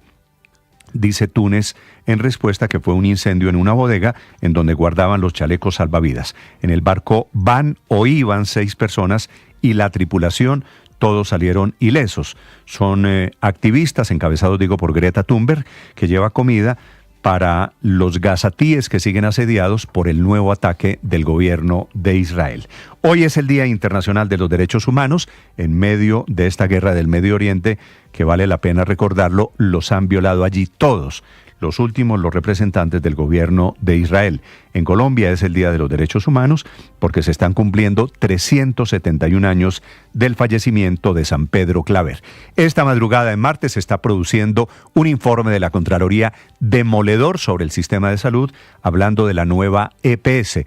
Dice Túnez en respuesta que fue un incendio en una bodega en donde guardaban los chalecos salvavidas. En el barco van o iban 6 personas y la tripulación, todos salieron ilesos. Son activistas encabezados, por Greta Thunberg, que lleva comida para los gazatíes que siguen asediados por el nuevo ataque del gobierno de Israel. Hoy es el Día Internacional de los Derechos Humanos. En medio de esta guerra del Medio Oriente, que vale la pena recordarlo, los han violado allí todos. Los últimos, los representantes del gobierno de Israel. En Colombia es el Día de los Derechos Humanos porque se están cumpliendo 371 años del fallecimiento de San Pedro Claver. Esta madrugada en martes se está produciendo un informe de la Contraloría demoledor sobre el sistema de salud, hablando de la nueva EPS,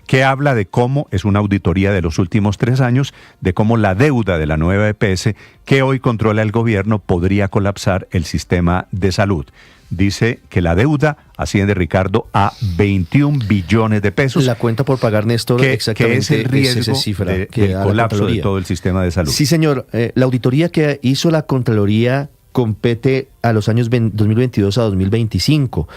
que habla de cómo, es una auditoría de los últimos 3 años, de cómo la deuda de la nueva EPS, que hoy controla el gobierno, podría colapsar el sistema de salud. Dice que la deuda asciende, Ricardo, a 21 billones de pesos. La cuenta por pagar, Néstor, exactamente que es el riesgo esa cifra del colapso de todo el sistema de salud. Sí, señor. La auditoría que hizo la Contraloría compete a los años 2022 a 2025.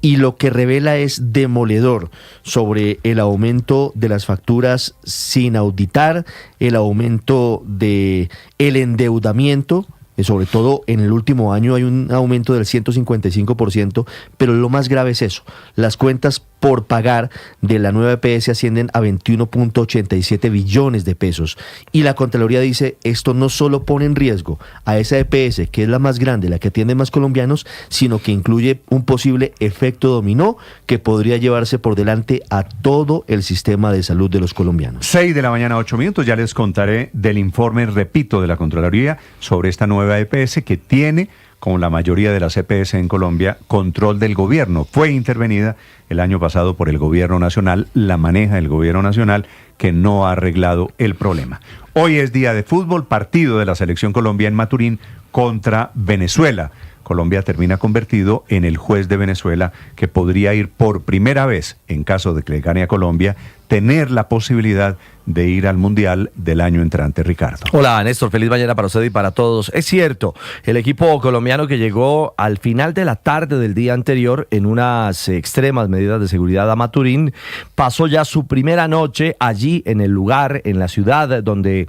Y lo que revela es demoledor sobre el aumento de las facturas sin auditar, el aumento de el endeudamiento. Sobre todo en el último año hay un aumento del 155%, pero lo más grave es eso. Las cuentas por pagar de la nueva EPS ascienden a 21.87 billones de pesos. Y la Contraloría dice, esto no solo pone en riesgo a esa EPS, que es la más grande, la que atiende más colombianos, sino que incluye un posible efecto dominó que podría llevarse por delante a todo el sistema de salud de los colombianos. 6 de la mañana, 8 minutos, ya les contaré del informe, repito, de la Contraloría sobre esta nueva EPS que tiene, como la mayoría de las EPS en Colombia, control del gobierno. Fue intervenida el año pasado por el gobierno nacional, la maneja el gobierno nacional, que no ha arreglado el problema. Hoy es día de fútbol, partido de la Selección Colombia en Maturín contra Venezuela. Colombia termina convertido en el juez de Venezuela, que podría ir por primera vez, en caso de que le gane a Colombia, tener la posibilidad de ir al Mundial del año entrante. Ricardo. Hola, Néstor, feliz mañana para usted y para todos. Es cierto, el equipo colombiano que llegó al final de la tarde del día anterior en unas extremas medidas de seguridad a Maturín, pasó ya su primera noche allí en el lugar, en la ciudad donde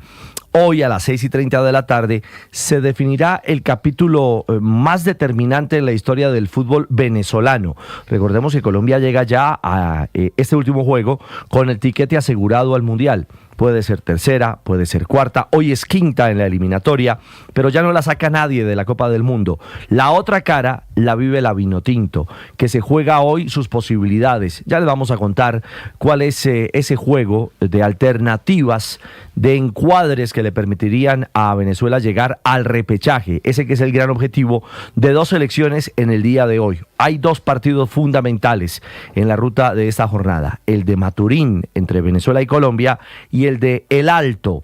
hoy a las 6:30 de la tarde se definirá el capítulo más determinante en la historia del fútbol venezolano. Recordemos que Colombia llega ya a este último juego con el tiquete asegurado al Mundial. Puede ser tercera, puede ser cuarta, hoy es quinta en la eliminatoria, pero ya no la saca nadie de la Copa del Mundo. La otra cara la vive la Vinotinto, que se juega hoy sus posibilidades. Ya les vamos a contar cuál es ese juego de alternativas, de encuadres que le permitirían a Venezuela llegar al repechaje, ese que es el gran objetivo de 2 selecciones en el día de hoy. Hay 2 partidos fundamentales en la ruta de esta jornada, el de Maturín entre Venezuela y Colombia y el de El Alto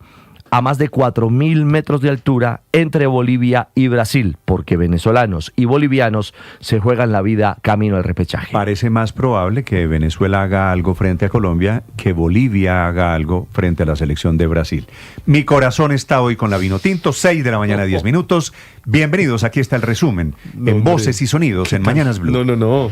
a más de 4.000 metros de altura entre Bolivia y Brasil, porque venezolanos y bolivianos se juegan la vida camino al repechaje. Parece más probable que Venezuela haga algo frente a Colombia que Bolivia haga algo frente a la selección de Brasil. Mi corazón está hoy con la Vinotinto, 6 de la mañana, 10 minutos. Bienvenidos, aquí está el resumen en Voces y Sonidos en Mañanas Blue. No.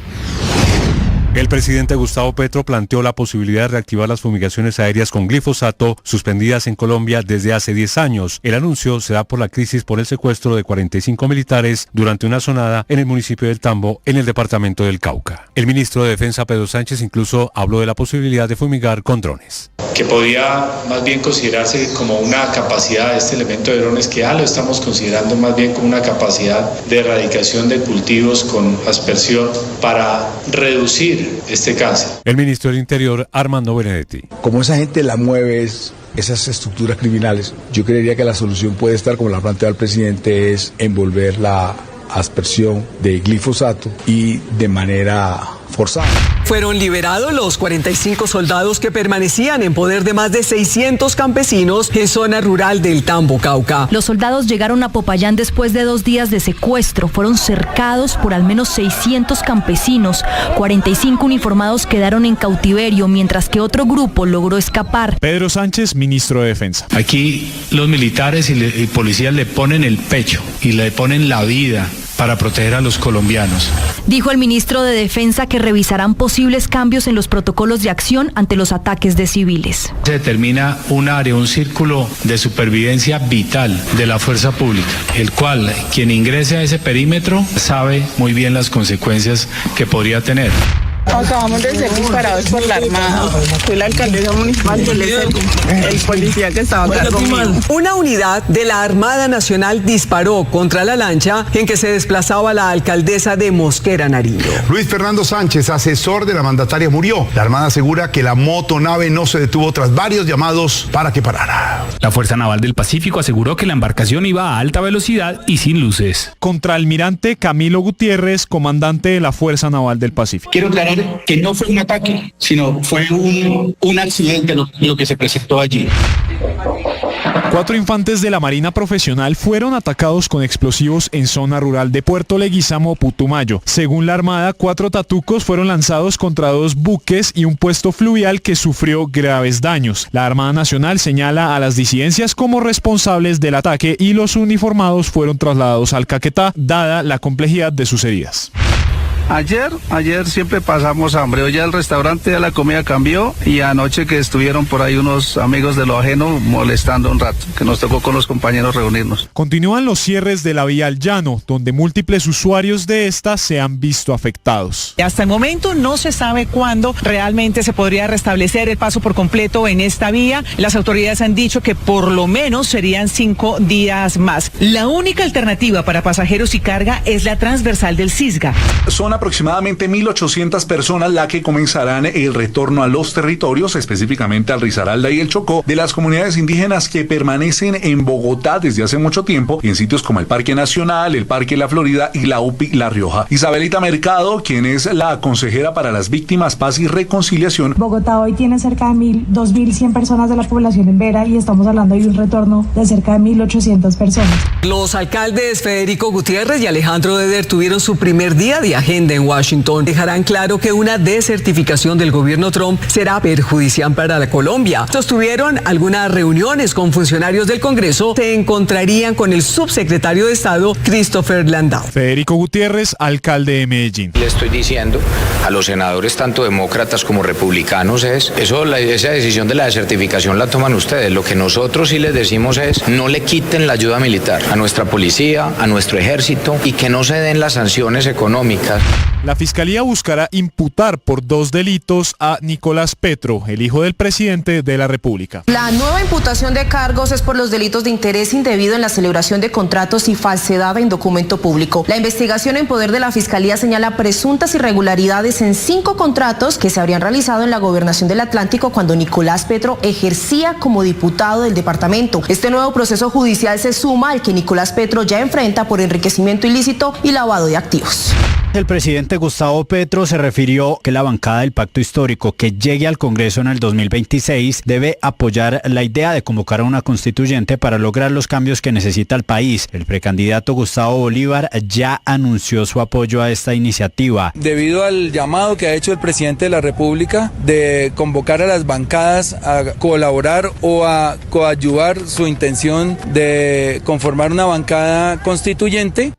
El presidente Gustavo Petro planteó la posibilidad de reactivar las fumigaciones aéreas con glifosato suspendidas en Colombia desde hace 10 años. El anuncio se da por la crisis por el secuestro de 45 militares durante una sonada en el municipio del Tambo, en el departamento del Cauca. El ministro de Defensa, Pedro Sánchez, incluso habló de la posibilidad de fumigar con drones. Que podía más bien considerarse como una capacidad de este elemento de drones, que ya lo estamos considerando más bien como una capacidad de erradicación de cultivos con aspersión para reducir este cáncer. El ministro del Interior, Armando Benedetti. Como esa gente la mueve esas estructuras criminales, yo creería que la solución puede estar, como la plantea el presidente, es envolver la aspersión de glifosato y de manera forzada. Fueron liberados los 45 soldados que permanecían en poder de más de 600 campesinos en zona rural del Tambo, Cauca. Los soldados llegaron a Popayán después de 2 días de secuestro. Fueron cercados por al menos 600 campesinos. 45 uniformados quedaron en cautiverio, mientras que otro grupo logró escapar. Pedro Sánchez, ministro de Defensa. Aquí los militares y policías le ponen el pecho y le ponen la vida para proteger a los colombianos. Dijo el ministro de Defensa que revisarán posibles cambios en los protocolos de acción ante los ataques de civiles. Se determina un área, un círculo de supervivencia vital de la fuerza pública, el cual quien ingrese a ese perímetro sabe muy bien las consecuencias que podría tener. Acabamos de ser disparados por la Armada. Fui la alcaldesa municipal, él es el policía que estaba acá conmigo. Una unidad de la Armada Nacional disparó contra la lancha en que se desplazaba la alcaldesa de Mosquera, Nariño. Luis Fernando Sánchez, asesor de la mandataria, murió. La Armada asegura que la motonave no se detuvo tras varios llamados para que parara. La Fuerza Naval del Pacífico aseguró que la embarcación iba a alta velocidad y sin luces. Contraalmirante Camilo Gutiérrez, comandante de la Fuerza Naval del Pacífico. Quiero aclarar que no fue un ataque, sino fue un accidente lo que se presentó allí. 4 infantes de la Marina Profesional fueron atacados con explosivos en zona rural de Puerto Leguizamo, Putumayo. Según la Armada, 4 tatucos fueron lanzados contra 2 buques y un puesto fluvial que sufrió graves daños. La Armada Nacional señala a las disidencias como responsables del ataque y los uniformados fueron trasladados al Caquetá, dada la complejidad de sus heridas. Ayer siempre pasamos hambre. Hoy ya el restaurante, ya la comida cambió, y anoche que estuvieron por ahí unos amigos de lo ajeno molestando un rato, que nos tocó con los compañeros reunirnos. Continúan los cierres de la vía al llano, donde múltiples usuarios de esta se han visto afectados. Hasta el momento no se sabe cuándo realmente se podría restablecer el paso por completo en esta vía. Las autoridades han dicho que por lo menos serían 5 días más. La única alternativa para pasajeros y carga es la transversal del Cisga. Son aproximadamente 1.800 personas las que comenzarán el retorno a los territorios, específicamente al Risaralda y el Chocó, de las comunidades indígenas que permanecen en Bogotá desde hace mucho tiempo, en sitios como el Parque Nacional, el Parque La Florida y la UPI La Rioja. Isabelita Mercado, quien es la consejera para las víctimas, paz y reconciliación. Bogotá hoy tiene cerca de 2.100 personas de la población en Vera, y estamos hablando de un retorno de cerca de 1.800 personas. Los alcaldes Federico Gutiérrez y Alejandro Deder tuvieron su primer día de agenda en Washington. Dejarán claro que una desertificación del gobierno Trump será perjudicial para la Colombia. Sostuvieron algunas reuniones con funcionarios del Congreso. Se encontrarían con el subsecretario de Estado, Christopher Landau. Federico Gutiérrez, alcalde de Medellín. Le estoy diciendo a los senadores, tanto demócratas como republicanos, esa decisión de la desertificación la toman ustedes. Lo que nosotros sí les decimos es: no le quiten la ayuda militar a nuestra policía, a nuestro ejército, y que no se den las sanciones económicas. La Fiscalía buscará imputar por 2 delitos a Nicolás Petro, el hijo del presidente de la República. La nueva imputación de cargos es por los delitos de interés indebido en la celebración de contratos y falsedad en documento público. La investigación en poder de la Fiscalía señala presuntas irregularidades en 5 contratos que se habrían realizado en la Gobernación del Atlántico cuando Nicolás Petro ejercía como diputado del departamento. Este nuevo proceso judicial se suma al que Nicolás Petro ya enfrenta por enriquecimiento ilícito y lavado de activos. El presidente presidente Gustavo Petro se refirió que la bancada del Pacto Histórico que llegue al Congreso en el 2026 debe apoyar la idea de convocar a una constituyente para lograr los cambios que necesita el país. El precandidato Gustavo Bolívar ya anunció su apoyo a esta iniciativa. Debido al llamado que ha hecho el presidente de la República de convocar a las bancadas a colaborar o a coadyuvar su intención de conformar una bancada constituyente.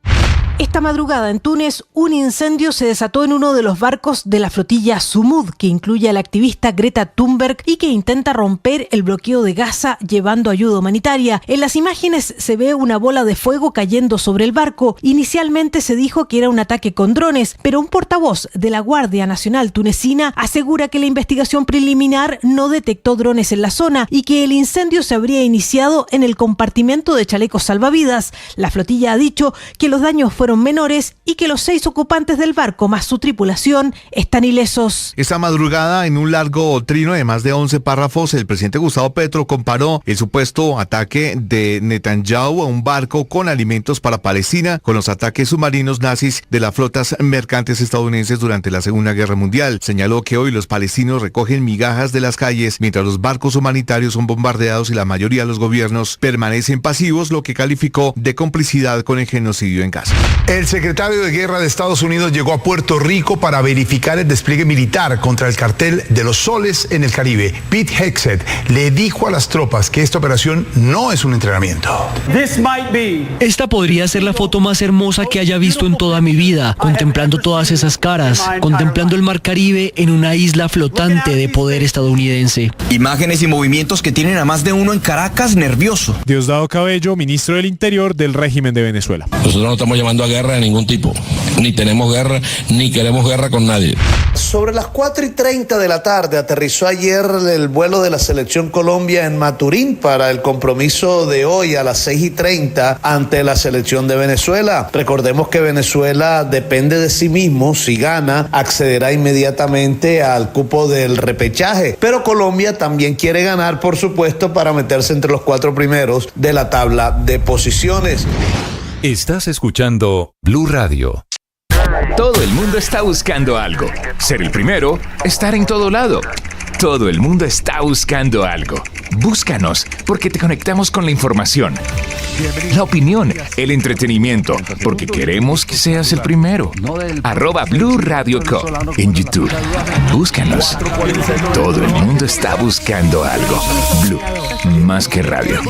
Esta madrugada en Túnez, un incendio se desató en uno de los barcos de la flotilla Sumud, que incluye a la activista Greta Thunberg y que intenta romper el bloqueo de Gaza llevando ayuda humanitaria. En las imágenes se ve una bola de fuego cayendo sobre el barco. Inicialmente se dijo que era un ataque con drones, pero un portavoz de la Guardia Nacional tunecina asegura que la investigación preliminar no detectó drones en la zona y que el incendio se habría iniciado en el compartimento de chalecos salvavidas. La flotilla ha dicho que los daños fueron menores y que los 6 ocupantes del barco más su tripulación están ilesos. Esta madrugada, en un largo trino de más de 11 párrafos, el presidente Gustavo Petro comparó el supuesto ataque de Netanyahu a un barco con alimentos para Palestina con los ataques submarinos nazis de las flotas mercantes estadounidenses durante la Segunda Guerra Mundial. Señaló que hoy los palestinos recogen migajas de las calles mientras los barcos humanitarios son bombardeados y la mayoría de los gobiernos permanecen pasivos, lo que calificó de complicidad con el genocidio en Gaza. El secretario de Guerra de Estados Unidos llegó a Puerto Rico para verificar el despliegue militar contra el cartel de los soles en el Caribe. Pete Hegseth le dijo a las tropas que esta operación no es un entrenamiento. Esta podría ser la foto más hermosa que haya visto en toda mi vida, contemplando todas esas caras, contemplando el mar Caribe en una isla flotante de poder estadounidense. Imágenes y movimientos que tienen a más de uno en Caracas nervioso. Diosdado Cabello, ministro del Interior del régimen de Venezuela. Nosotros no estamos llamando a guerra de ningún tipo, ni tenemos guerra, ni queremos guerra con nadie. Sobre las 4:30 de la tarde aterrizó ayer el vuelo de la Selección Colombia en Maturín para el compromiso de hoy a las 6:30 ante la Selección de Venezuela. Recordemos que Venezuela depende de sí mismo. Si gana, accederá inmediatamente al cupo del repechaje. Pero Colombia también quiere ganar, por supuesto, para meterse entre los 4 primeros de la tabla de posiciones. Estás escuchando Blue Radio. Todo el mundo está buscando algo. Ser el primero, estar en todo lado. Todo el mundo está buscando algo. Búscanos, porque te conectamos con la información, la opinión, el entretenimiento, porque queremos que seas el primero. @Blue Radio Co. en YouTube. Búscanos. Todo el mundo está buscando algo. Blue, más que radio.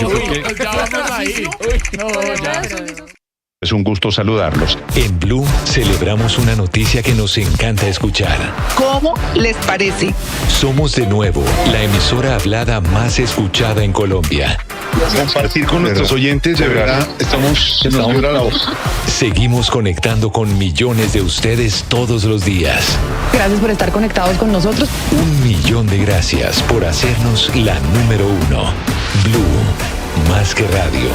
Es un gusto saludarlos. En Blue celebramos una noticia que nos encanta escuchar. ¿Cómo les parece? Somos de nuevo la emisora hablada más escuchada en Colombia. Compartir con nuestros oyentes, de verdad, se nos vibra la voz. Seguimos conectando con millones de ustedes todos los días. Gracias por estar conectados con nosotros. 1.000.000 de gracias por hacernos la número 1. Blue, más que radio.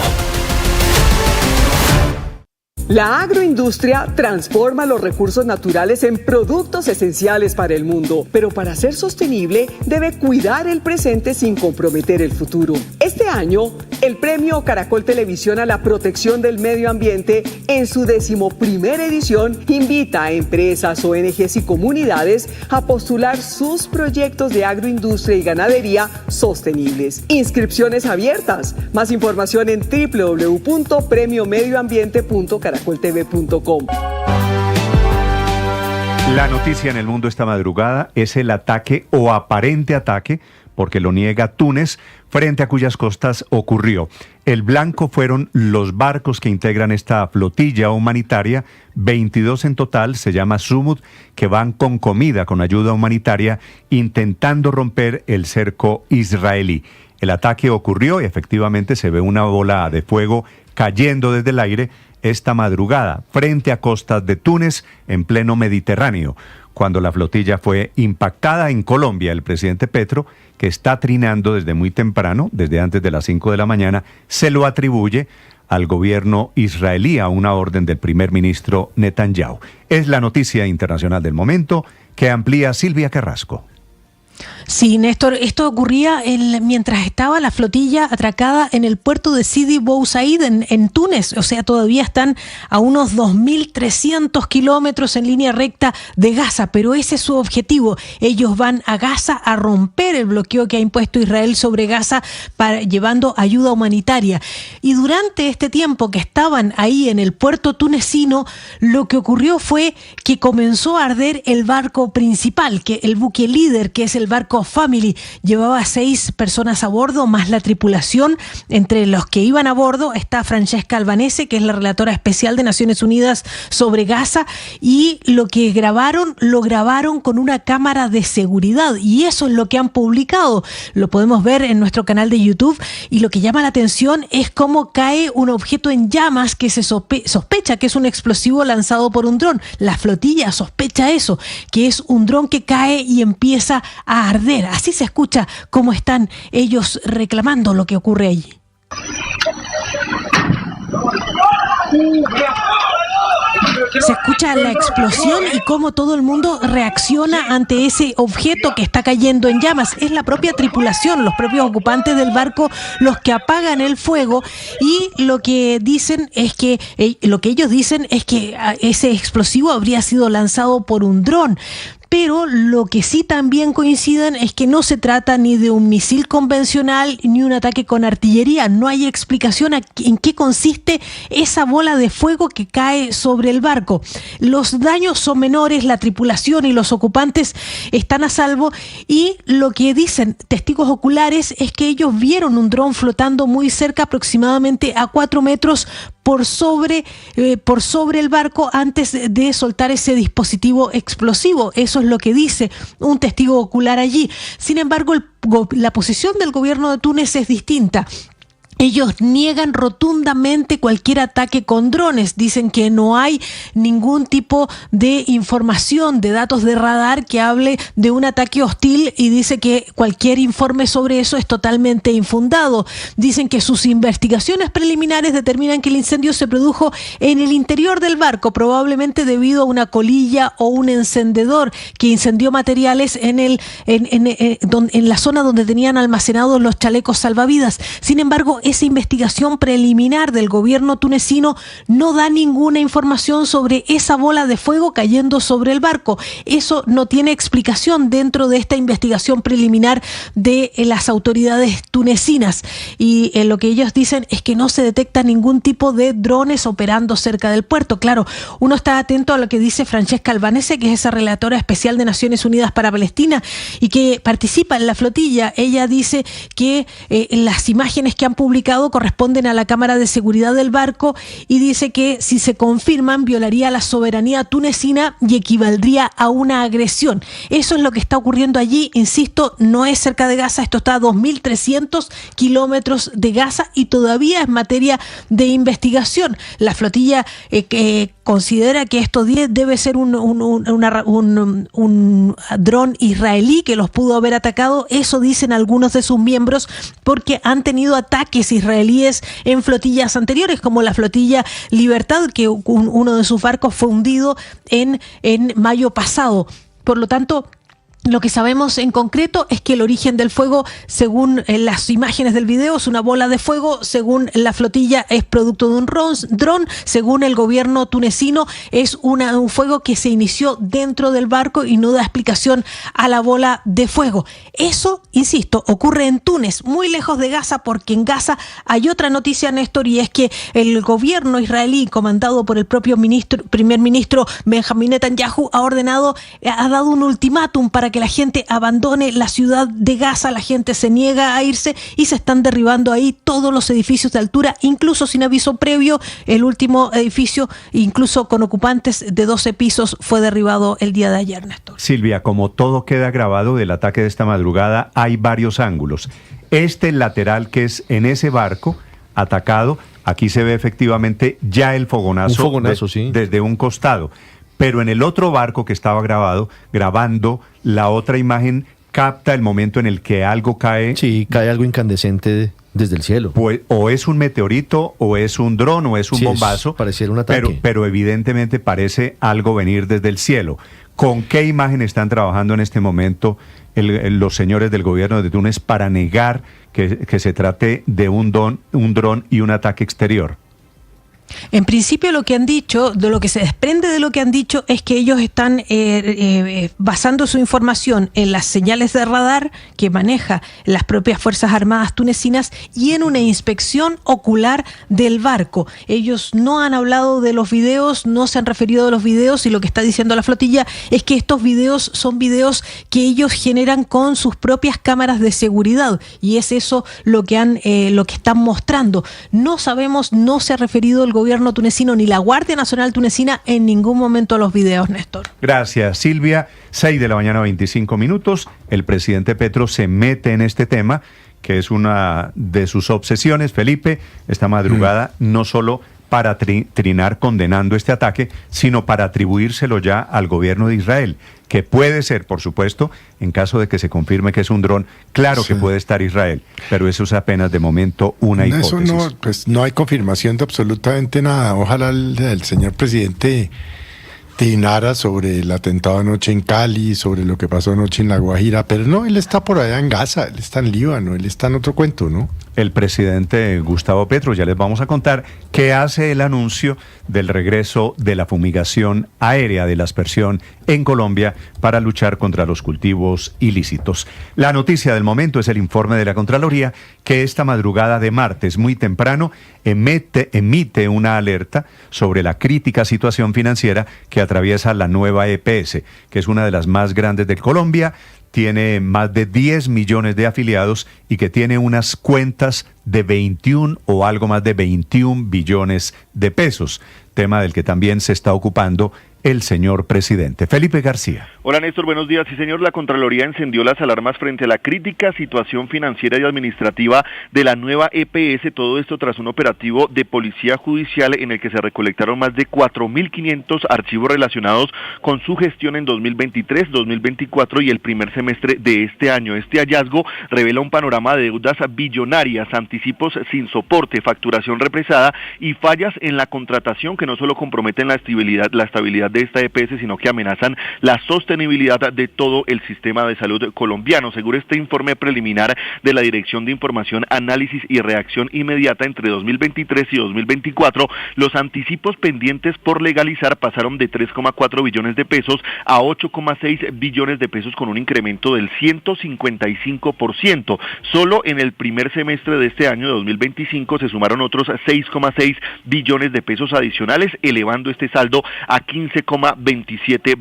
La agroindustria transforma los recursos naturales en productos esenciales para el mundo, pero para ser sostenible debe cuidar el presente sin comprometer el futuro. Este año, el premio Caracol Televisión a la protección del medio ambiente, en su 11ª edición, invita a empresas, ONGs y comunidades a postular sus proyectos de agroindustria y ganadería sostenibles. Inscripciones abiertas. Más información en www.premiomedioambiente.caracoltv.com. La noticia en el mundo esta madrugada es el ataque o aparente ataque, porque lo niega Túnez, frente a cuyas costas ocurrió. El blanco fueron los barcos que integran esta flotilla humanitaria, 22 en total, se llama Sumud, que van con comida, con ayuda humanitaria, intentando romper el cerco israelí. El ataque ocurrió y efectivamente se ve una bola de fuego cayendo desde el aire esta madrugada, frente a costas de Túnez, en pleno Mediterráneo, cuando la flotilla fue impactada en Colombia. El presidente Petro, que está trinando desde muy temprano, desde antes de las 5 de la mañana, se lo atribuye al gobierno israelí, a una orden del primer ministro Netanyahu. Es la noticia internacional del momento que amplía Silvia Carrasco. Sí, Néstor, esto ocurría mientras estaba la flotilla atracada en el puerto de Sidi Bou Said en Túnez. O sea, todavía están a unos 2.300 kilómetros en línea recta de Gaza, pero ese es su objetivo. Ellos van a Gaza a romper el bloqueo que ha impuesto Israel sobre Gaza llevando ayuda humanitaria. Y durante este tiempo que estaban ahí en el puerto tunecino, lo que ocurrió fue que comenzó a arder el barco principal, que el buque líder, que es el barco Family, llevaba 6 personas a bordo, más la tripulación. Entre los que iban a bordo está Francesca Albanese, que es la relatora especial de Naciones Unidas sobre Gaza, y lo que lo grabaron con una cámara de seguridad, y eso es lo que han publicado. Lo podemos ver en nuestro canal de YouTube, y lo que llama la atención es cómo cae un objeto en llamas que se sospecha que es un explosivo lanzado por un dron. La flotilla sospecha eso, que es un dron que cae y empieza a arder. Así se escucha cómo están ellos reclamando lo que ocurre allí. Se escucha la explosión y cómo todo el mundo reacciona ante ese objeto que está cayendo en llamas. Es la propia tripulación, los propios ocupantes del barco los que apagan el fuego, y lo que ellos dicen es que ese explosivo habría sido lanzado por un dron. Pero lo que sí también coinciden es que no se trata ni de un misil convencional ni un ataque con artillería. No hay explicación en qué consiste esa bola de fuego que cae sobre el barco. Los daños son menores, la tripulación y los ocupantes están a salvo, y lo que dicen testigos oculares es que ellos vieron un dron flotando muy cerca, aproximadamente a 4 metros por sobre el barco, antes de soltar ese dispositivo explosivo. Eso es lo que dice un testigo ocular allí. Sin embargo, la posición del gobierno de Túnez es distinta. Ellos niegan rotundamente cualquier ataque con drones. Dicen que no hay ningún tipo de información, de datos de radar que hable de un ataque hostil, y dice que cualquier informe sobre eso es totalmente infundado. Dicen que sus investigaciones preliminares determinan que el incendio se produjo en el interior del barco, probablemente debido a una colilla o un encendedor que incendió materiales en la zona donde tenían almacenados los chalecos salvavidas. Sin embargo, esa investigación preliminar del gobierno tunecino no da ninguna información sobre esa bola de fuego cayendo sobre el barco. Eso no tiene explicación dentro de esta investigación preliminar de las autoridades tunecinas. Y lo que ellos dicen es que no se detecta ningún tipo de drones operando cerca del puerto. Claro, uno está atento a lo que dice Francesca Albanese, que es esa relatora especial de Naciones Unidas para Palestina y que participa en la flotilla. Ella dice que las imágenes que han publicado corresponden a la cámara de seguridad del barco, y dice que si se confirman violaría la soberanía tunecina y equivaldría a una agresión. Eso es lo que está ocurriendo allí. Insisto, no es cerca de Gaza, esto está a 2.300 kilómetros de Gaza y todavía es materia de investigación. La flotilla considera que esto debe ser un dron israelí que los pudo haber atacado. Eso dicen algunos de sus miembros, porque han tenido ataques israelíes en flotillas anteriores, como la flotilla Libertad, que uno de sus barcos fue hundido en mayo pasado. Por lo tanto, lo que sabemos en concreto es que el origen del fuego, según las imágenes del video, es una bola de fuego. Según la flotilla, es producto de un dron. Según el gobierno tunecino, es un fuego que se inició dentro del barco y no da explicación a la bola de fuego. Eso, insisto, ocurre en Túnez, muy lejos de Gaza, porque en Gaza hay otra noticia, Néstor, y es que el gobierno israelí, comandado por el propio primer ministro Benjamín Netanyahu, ha dado un ultimátum para que la gente abandone la ciudad de Gaza. La gente se niega a irse y se están derribando ahí todos los edificios de altura, incluso sin aviso previo. El último edificio, incluso con ocupantes de 12 pisos, fue derribado el día de ayer, Néstor. Silvia, como todo queda grabado del ataque de esta madrugada, hay varios ángulos. Este lateral, que es en ese barco atacado, aquí se ve efectivamente ya el fogonazo, sí, desde un costado. Pero en el otro barco que estaba grabando, la otra imagen capta el momento en el que algo cae. Sí, cae algo incandescente desde el cielo. Pues, o es un meteorito, o es un dron, o es un bombazo. Pareciera un ataque. Pero evidentemente parece algo venir desde el cielo. ¿Con qué imagen están trabajando en este momento los señores del gobierno de Túnez para negar que se trate de un dron y un ataque exterior? En principio lo que han dicho, de lo que se desprende de lo que han dicho, es que ellos están basando su información en las señales de radar que maneja las propias Fuerzas Armadas tunecinas y en una inspección ocular del barco. Ellos no han hablado de los videos, no se han referido a los videos, y lo que está diciendo la flotilla es que estos videos son videos que ellos generan con sus propias cámaras de seguridad, y es eso lo que están mostrando. No sabemos, no se ha referido el gobierno tunecino ni la Guardia Nacional tunecina en ningún momento a los videos, Néstor. Gracias, Silvia. 6:25 a.m. El presidente Petro se mete en este tema, que es una de sus obsesiones, Felipe, esta madrugada, no solo para trinar condenando este ataque, sino para atribuírselo ya al gobierno de Israel, que puede ser, por supuesto, en caso de que se confirme que es un dron, claro que puede estar Israel, pero eso es apenas de momento una hipótesis. Eso no hay confirmación de absolutamente nada. Ojalá el señor presidente trinara sobre el atentado anoche en Cali, sobre lo que pasó anoche en La Guajira, pero no, él está por allá en Gaza, él está en Líbano, él está en otro cuento, ¿no? El presidente Gustavo Petro, ya les vamos a contar, que hace el anuncio del regreso de la fumigación aérea, de la aspersión en Colombia para luchar contra los cultivos ilícitos. La noticia del momento es el informe de la Contraloría, que esta madrugada de martes, muy temprano, emite una alerta sobre la crítica situación financiera que atraviesa la nueva EPS, que es una de las más grandes de Colombia. Tiene más de 10 millones de afiliados y que tiene unas cuentas de 21 o algo más de 21 billones de pesos, tema del que también se está ocupando el señor presidente. Felipe García. Hola Néstor, buenos días. Sí señor, la Contraloría encendió las alarmas frente a la crítica situación financiera y administrativa de la nueva EPS, todo esto tras un operativo de policía judicial en el que se recolectaron más de 4.500 archivos relacionados con su gestión en 2023, 2024 y el primer semestre de este año. Este hallazgo revela un panorama de deudas billonarias, anticipos sin soporte, facturación represada y fallas en la contratación que no solo comprometen la estabilidad de esta EPS, sino que amenazan la sostenibilidad de todo el sistema de salud colombiano. Según este informe preliminar de la Dirección de Información, Análisis y Reacción Inmediata, entre 2023 y 2024, los anticipos pendientes por legalizar pasaron de 3,4 billones de pesos a 8,6 billones de pesos, con un incremento del 155%. Solo en el primer semestre de este año de 2025 se sumaron otros 6,6 billones de pesos adicionales, elevando este saldo a 15,27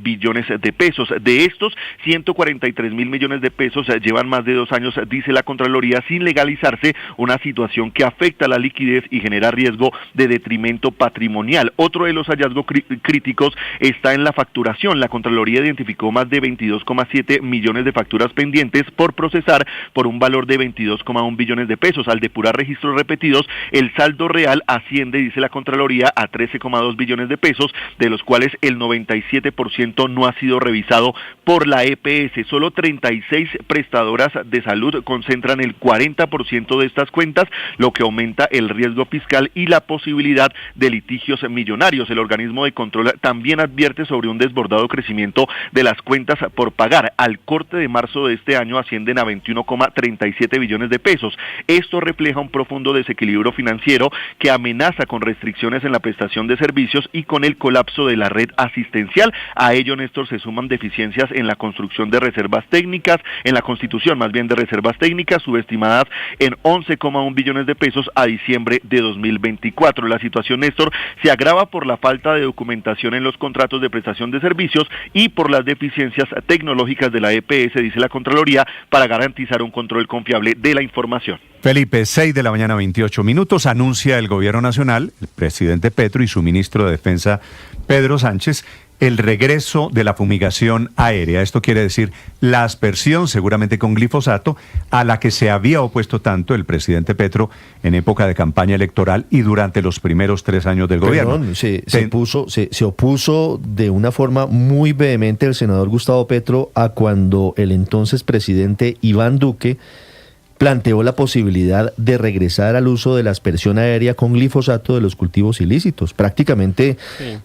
billones de pesos. De estos, 143.000 millones de pesos llevan más de 2 años, dice la Contraloría, sin legalizarse, una situación que afecta la liquidez y genera riesgo de detrimento patrimonial. Otro de los hallazgos críticos está en la facturación. La Contraloría identificó más de 22,7 millones de facturas pendientes por procesar por un valor de 22,1 billones de pesos. Al depurar registros repetidos, el saldo real asciende, dice la Contraloría, a 13,2 billones de pesos, de los cuales el 97% no ha sido revisado por la EPS. Solo 36 prestadoras de salud concentran el 40% de estas cuentas, lo que aumenta el riesgo fiscal y la posibilidad de litigios millonarios. El organismo de control también advierte sobre un desbordado crecimiento de las cuentas por pagar. Al corte de marzo de este año ascienden a 21,37 billones de pesos. Esto refleja un profundo desequilibrio financiero que amenaza con restricciones en la prestación de servicios y con el colapso de la red asistencial. A ello, Néstor, se suman deficiencias en la construcción de reservas técnicas, en la constitución más bien de reservas técnicas, subestimadas en 11,1 billones de pesos a diciembre de 2024. La situación, Néstor, se agrava por la falta de documentación en los contratos de prestación de servicios y por las deficiencias tecnológicas de la EPS, dice la Contraloría, para garantizar un control confiable de la información. Felipe, 6:28 a.m, anuncia el Gobierno Nacional, el presidente Petro y su ministro de Defensa, Pedro Sánchez, el regreso de la fumigación aérea. Esto quiere decir la aspersión, seguramente con glifosato, a la que se había opuesto tanto el presidente Petro en época de campaña electoral y durante los primeros 3 años del gobierno. Perdón, se opuso de una forma muy vehemente el senador Gustavo Petro a cuando el entonces presidente Iván Duque planteó la posibilidad de regresar al uso de la aspersión aérea con glifosato de los cultivos ilícitos. Prácticamente,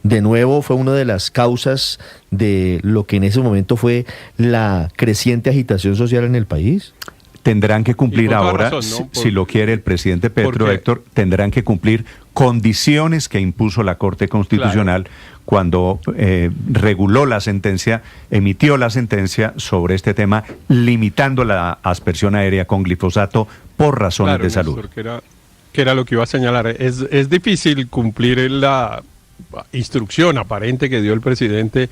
de nuevo, fue una de las causas de lo que en ese momento fue la creciente agitación social en el país. Tendrán que cumplir ahora, razón, ¿no? Si lo quiere el presidente Petro, Héctor, tendrán que cumplir condiciones que impuso la Corte Constitucional, claro, cuando reguló la sentencia, emitió la sentencia sobre este tema, limitando la aspersión aérea con glifosato por razones de salud. Néstor, que era lo que iba a señalar. Es difícil cumplir la instrucción aparente que dio el presidente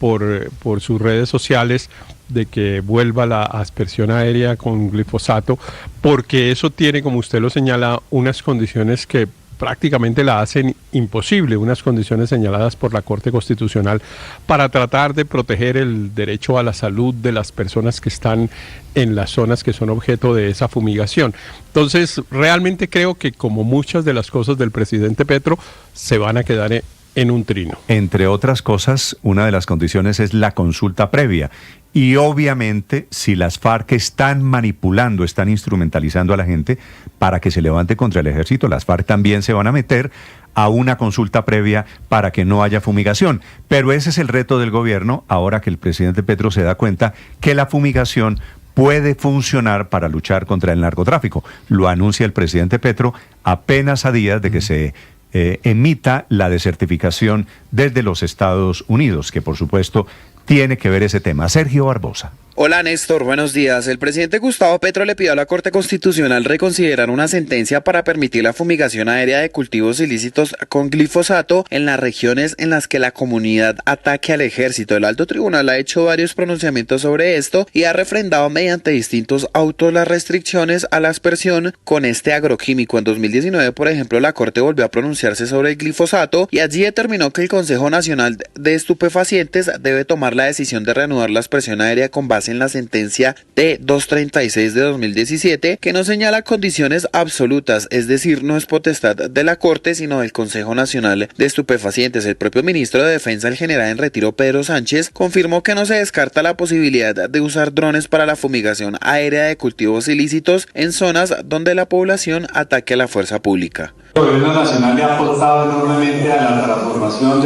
por sus redes sociales de que vuelva la aspersión aérea con glifosato, porque eso tiene, como usted lo señala, unas condiciones que prácticamente la hacen imposible, unas condiciones señaladas por la Corte Constitucional para tratar de proteger el derecho a la salud de las personas que están en las zonas que son objeto de esa fumigación. Entonces, realmente creo que, como muchas de las cosas del presidente Petro, se van a quedar en un trino. Entre otras cosas, una de las condiciones es la consulta previa. Y obviamente, si las FARC están manipulando, están instrumentalizando a la gente para que se levante contra el ejército, las FARC también se van a meter a una consulta previa para que no haya fumigación. Pero ese es el reto del gobierno, ahora que el presidente Petro se da cuenta que la fumigación puede funcionar para luchar contra el narcotráfico. Lo anuncia el presidente Petro apenas a días de que se emita la desertificación desde los Estados Unidos, que por supuesto tiene que ver ese tema. Sergio Barbosa. Hola Néstor, buenos días. El presidente Gustavo Petro le pidió a la Corte Constitucional reconsiderar una sentencia para permitir la fumigación aérea de cultivos ilícitos con glifosato en las regiones en las que la comunidad ataque al ejército. El alto tribunal ha hecho varios pronunciamientos sobre esto y ha refrendado mediante distintos autos las restricciones a la aspersión con este agroquímico. En 2019, por ejemplo, la Corte volvió a pronunciarse sobre el glifosato y allí determinó que el Consejo Nacional de Estupefacientes debe tomar la decisión de reanudar la aspersión aérea con base en la sentencia T-236 de 2017, que no señala condiciones absolutas, es decir, no es potestad de la Corte, sino del Consejo Nacional de Estupefacientes. El propio ministro de Defensa, el general en retiro Pedro Sánchez, confirmó que no se descarta la posibilidad de usar drones para la fumigación aérea de cultivos ilícitos en zonas donde la población ataque a la fuerza pública. El gobierno nacional le ha aportado enormemente a la transformación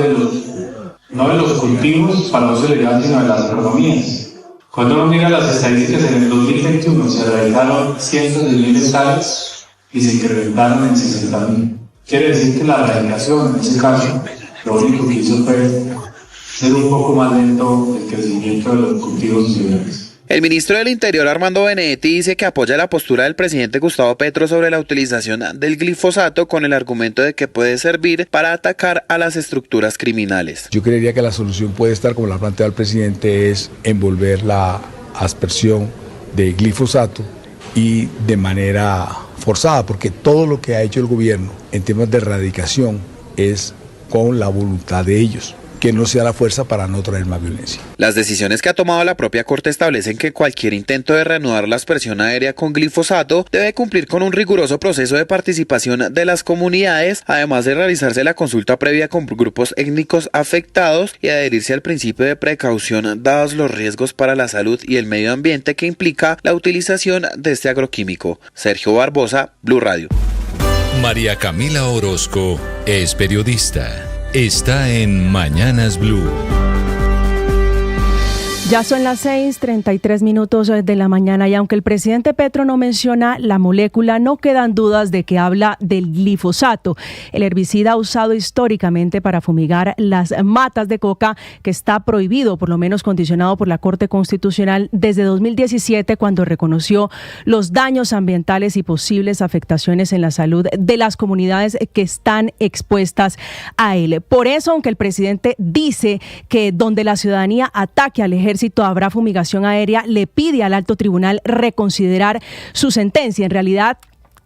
no de los cultivos para uso legal, sino de las agronomías. Cuando uno mira las estadísticas, en el 2021 se realizaron cientos de miles de hectáreas y se incrementaron en 60.000. Quiere decir que la erradicación, en ese caso, lo único que hizo fue ser un poco más lento el crecimiento de los cultivos ilegales. El ministro del Interior, Armando Benedetti, dice que apoya la postura del presidente Gustavo Petro sobre la utilización del glifosato con el argumento de que puede servir para atacar a las estructuras criminales. Yo creería que la solución puede estar, como la plantea el presidente, es envolver la aspersión de glifosato y de manera forzada, porque todo lo que ha hecho el gobierno en temas de erradicación es con la voluntad de ellos, que no sea la fuerza para no traer más violencia. Las decisiones que ha tomado la propia Corte establecen que cualquier intento de reanudar la aspersión aérea con glifosato debe cumplir con un riguroso proceso de participación de las comunidades, además de realizarse la consulta previa con grupos étnicos afectados y adherirse al principio de precaución dados los riesgos para la salud y el medio ambiente que implica la utilización de este agroquímico. Sergio Barbosa, Blue Radio. María Camila Orozco es periodista. Está en Mañanas Blue. Ya son las 6:33 de la mañana y aunque el presidente Petro no menciona la molécula, no quedan dudas de que habla del glifosato, el herbicida usado históricamente para fumigar las matas de coca, que está prohibido, por lo menos condicionado por la Corte Constitucional desde 2017, cuando reconoció los daños ambientales y posibles afectaciones en la salud de las comunidades que están expuestas a él. Por eso, aunque el presidente dice que donde la ciudadanía ataque al ejército habrá fumigación aérea, le pide al alto tribunal reconsiderar su sentencia. En realidad,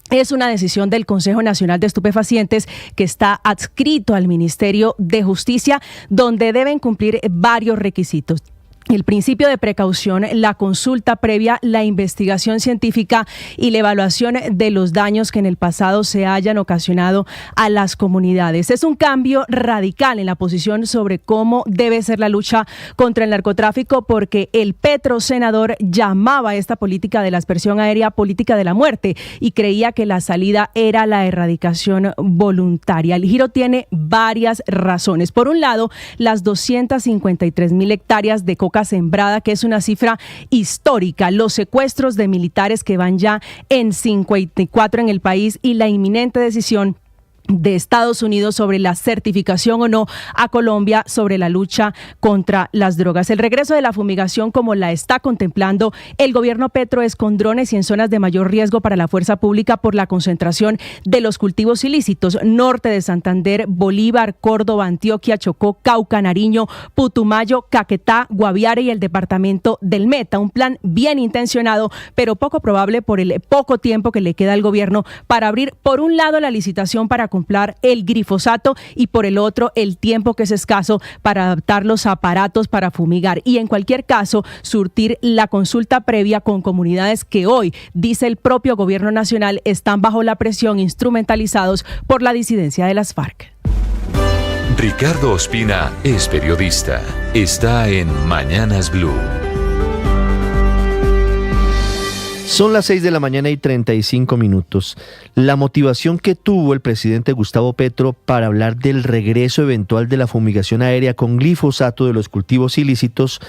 es una decisión del Consejo Nacional de Estupefacientes que está adscrito al Ministerio de Justicia, donde deben cumplir varios requisitos. El principio de precaución, la consulta previa, la investigación científica y la evaluación de los daños que en el pasado se hayan ocasionado a las comunidades. Es un cambio radical en la posición sobre cómo debe ser la lucha contra el narcotráfico, porque el petrosenador llamaba a esta política de la aspersión aérea política de la muerte y creía que la salida era la erradicación voluntaria. El giro tiene varias razones. Por un lado, las 253.000 hectáreas de coca sembrada, que es una cifra histórica, los secuestros de militares que van ya en 54 en el país y la inminente decisión de Estados Unidos sobre la certificación o no a Colombia sobre la lucha contra las drogas. El regreso de la fumigación, como la está contemplando el gobierno Petro, es con drones y en zonas de mayor riesgo para la fuerza pública por la concentración de los cultivos ilícitos. Norte de Santander, Bolívar, Córdoba, Antioquia, Chocó, Cauca, Nariño, Putumayo, Caquetá, Guaviare y el departamento del Meta. Un plan bien intencionado, pero poco probable por el poco tiempo que le queda al gobierno para abrir, por un lado, la licitación para comprar el glifosato y por el otro el tiempo que es escaso para adaptar los aparatos para fumigar y en cualquier caso surtir la consulta previa con comunidades que hoy, dice el propio gobierno nacional, están bajo la presión, instrumentalizados por la disidencia de las FARC. Ricardo Ospina es periodista. Está en Mañanas Blue. Son las 6 de la mañana y 35 minutos. La motivación que tuvo el presidente Gustavo Petro para hablar del regreso eventual de la fumigación aérea con glifosato de los cultivos ilícitos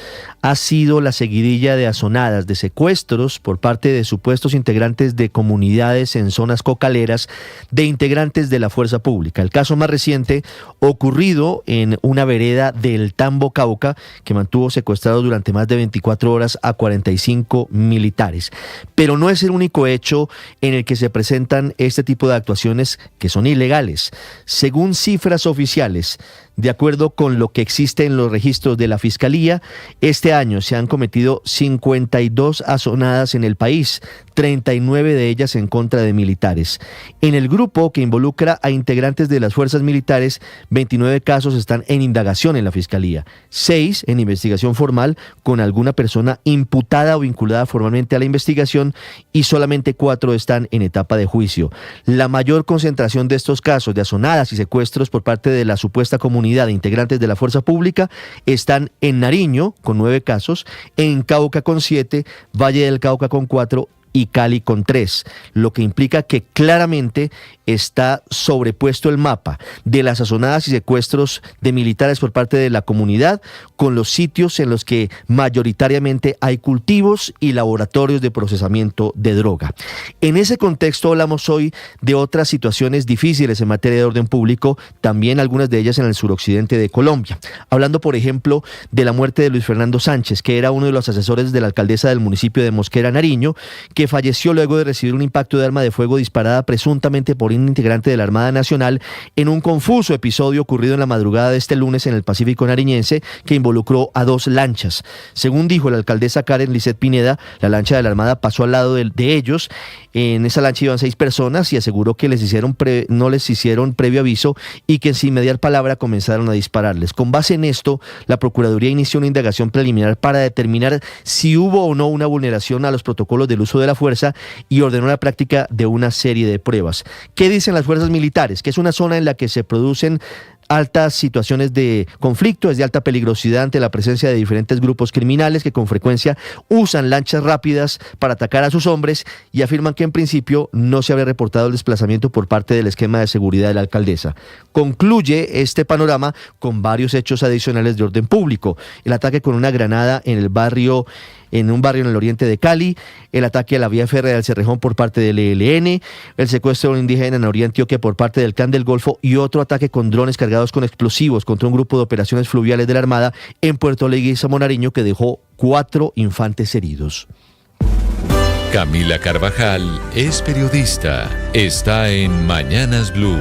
ha sido la seguidilla de azonadas, de secuestros por parte de supuestos integrantes de comunidades en zonas cocaleras de integrantes de la fuerza pública. El caso más reciente ocurrido en una vereda del Tambo, Cauca, que mantuvo secuestrados durante más de 24 horas a 45 militares. Pero no es el único hecho en el que se presentan este tipo de actuaciones que son ilegales. Según cifras oficiales, de acuerdo con lo que existe en los registros de la Fiscalía, este año se han cometido 52 azonadas en el país, 39 de ellas en contra de militares. En el grupo que involucra a integrantes de las fuerzas militares, 29 casos están en indagación en la Fiscalía, 6 en investigación formal con alguna persona imputada o vinculada formalmente a la investigación y solamente 4 están en etapa de juicio. La mayor concentración de estos casos de azonadas y secuestros por parte de la supuesta comunidad de integrantes de la fuerza pública están en Nariño con 9 casos, en Cauca con 7, Valle del Cauca con 4 y Cali con 3, lo que implica que claramente está sobrepuesto el mapa de las azonadas y secuestros de militares por parte de la comunidad con los sitios en los que mayoritariamente hay cultivos y laboratorios de procesamiento de droga. En ese contexto hablamos hoy de otras situaciones difíciles en materia de orden público, también algunas de ellas en el suroccidente de Colombia. Hablando, por ejemplo, de la muerte de Luis Fernando Sánchez, que era uno de los asesores de la alcaldesa del municipio de Mosquera, Nariño, que falleció luego de recibir un impacto de arma de fuego disparada presuntamente por un integrante de la Armada Nacional en un confuso episodio ocurrido en la madrugada de este lunes en el Pacífico nariñense que involucró a 2 lanchas. Según dijo la alcaldesa Karen Lisset Pineda, la lancha de la Armada pasó al lado de ellos. En esa lancha iban 6 personas y aseguró que no les hicieron previo aviso y que sin mediar palabra comenzaron a dispararles. Con base en esto, la Procuraduría inició una indagación preliminar para determinar si hubo o no una vulneración a los protocolos del uso de la fuerza y ordenó la práctica de una serie de pruebas. ¿Qué dicen las fuerzas militares? Que es una zona en la que se producen altas situaciones de conflicto, es de alta peligrosidad ante la presencia de diferentes grupos criminales que con frecuencia usan lanchas rápidas para atacar a sus hombres y afirman que en principio no se había reportado el desplazamiento por parte del esquema de seguridad de la alcaldesa. Concluye este panorama con varios hechos adicionales de orden público. El ataque con una granada en un barrio en el oriente de Cali, el ataque a la vía férrea del Cerrejón por parte del ELN, el secuestro de un indígena en la Oriente Antioquia por parte del Clan del Golfo y otro ataque con drones cargados con explosivos contra un grupo de operaciones fluviales de la Armada en Puerto Leguízamo, Nariño, que dejó 4 infantes heridos. Camila Carvajal es periodista. Está en Mañanas Blue.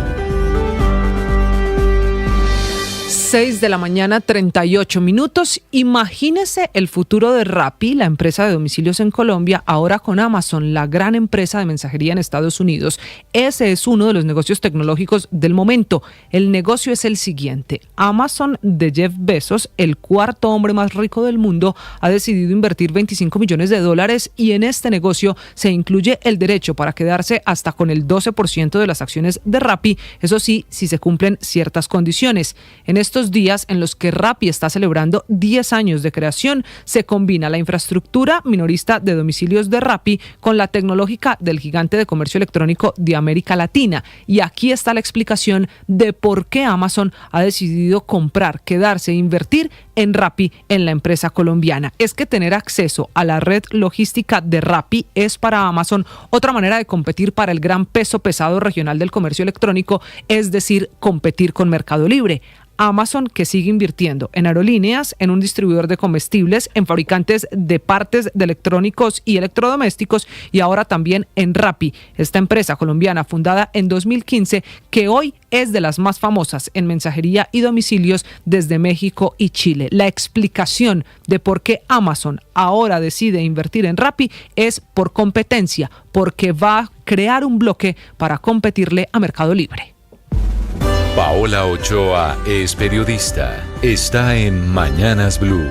6 de la mañana, 38 minutos. Imagínese el futuro de Rappi, la empresa de domicilios en Colombia, ahora con Amazon, la gran empresa de mensajería en Estados Unidos. Ese es uno de los negocios tecnológicos del momento. El negocio es el siguiente. Amazon de Jeff Bezos, el cuarto hombre más rico del mundo, ha decidido invertir $25 millones y en este negocio se incluye el derecho para quedarse hasta con el 12% de las acciones de Rappi, eso sí, si se cumplen ciertas condiciones. En estos días en los que Rappi está celebrando 10 años de creación, se combina la infraestructura minorista de domicilios de Rappi con la tecnológica del gigante de comercio electrónico de América Latina. Y aquí está la explicación de por qué Amazon ha decidido comprar, quedarse e invertir en Rappi, en la empresa colombiana. Es que tener acceso a la red logística de Rappi es para Amazon otra manera de competir para el gran peso pesado regional del comercio electrónico, es decir, competir con Mercado Libre. Amazon, que sigue invirtiendo en aerolíneas, en un distribuidor de comestibles, en fabricantes de partes de electrónicos y electrodomésticos y ahora también en Rappi, esta empresa colombiana fundada en 2015 que hoy es de las más famosas en mensajería y domicilios desde México y Chile. La explicación de por qué Amazon ahora decide invertir en Rappi es por competencia, porque va a crear un bloque para competirle a Mercado Libre. Paola Ochoa es periodista. Está en Mañanas Blue.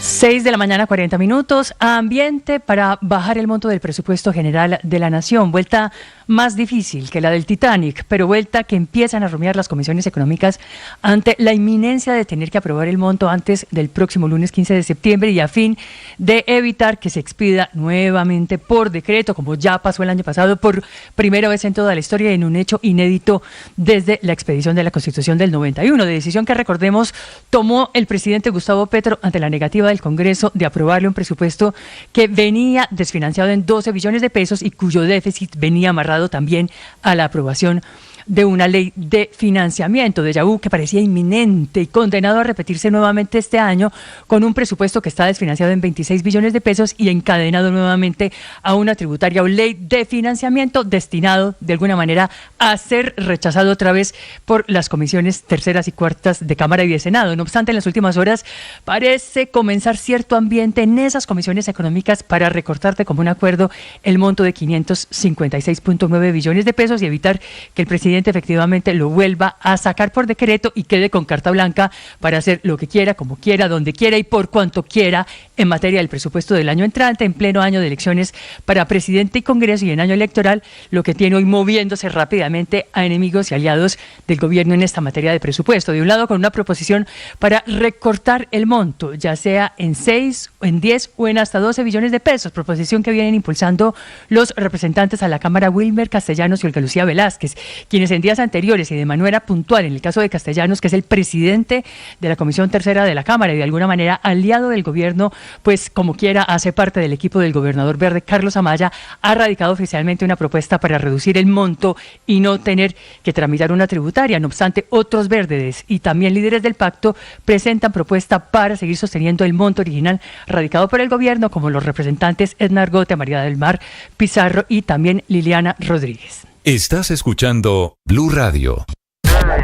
6 de la mañana, 40 minutos. Ambiente para bajar el monto del presupuesto general de la Nación. Vuelta más difícil que la del Titanic, pero vuelta que empiezan a rumiar las comisiones económicas ante la inminencia de tener que aprobar el monto antes del próximo lunes 15 de septiembre y a fin de evitar que se expida nuevamente por decreto, como ya pasó el año pasado por primera vez en toda la historia en un hecho inédito desde la expedición de la Constitución del 91, de decisión que, recordemos, tomó el presidente Gustavo Petro ante la negativa del Congreso de aprobarle un presupuesto que venía desfinanciado en 12 billones de pesos y cuyo déficit venía amarrado también a la aprobación de una ley de financiamiento de Yahoo que parecía inminente y condenado a repetirse nuevamente este año con un presupuesto que está desfinanciado en 26 billones de pesos y encadenado nuevamente a una tributaria o ley de financiamiento destinado de alguna manera a ser rechazado otra vez por las comisiones terceras y cuartas de Cámara y de Senado. No obstante, en las últimas horas parece comenzar cierto ambiente en esas comisiones económicas para recortar de común acuerdo el monto de 556.9 billones de pesos y evitar que el presidente efectivamente lo vuelva a sacar por decreto y quede con carta blanca para hacer lo que quiera, como quiera, donde quiera y por cuanto quiera en materia del presupuesto del año entrante, en pleno año de elecciones para presidente y Congreso y en año electoral, lo que tiene hoy moviéndose rápidamente a enemigos y aliados del gobierno en esta materia de presupuesto. De un lado, con una proposición para recortar el monto, ya sea en 6, en 10 o en hasta 12 billones de pesos, proposición que vienen impulsando los representantes a la Cámara Wilmer Castellanos y Olga Lucía Velázquez, quienes en días anteriores y de manera puntual, en el caso de Castellanos, que es el presidente de la Comisión Tercera de la Cámara y de alguna manera aliado del gobierno, pues como quiera hace parte del equipo del gobernador verde Carlos Amaya, ha radicado oficialmente una propuesta para reducir el monto y no tener que tramitar una tributaria. No obstante, otros verdes y también líderes del pacto presentan propuesta para seguir sosteniendo el monto original radicado por el gobierno, como los representantes Edna Argote, María del Mar Pizarro y también Liliana Rodríguez. Estás escuchando Blue Radio.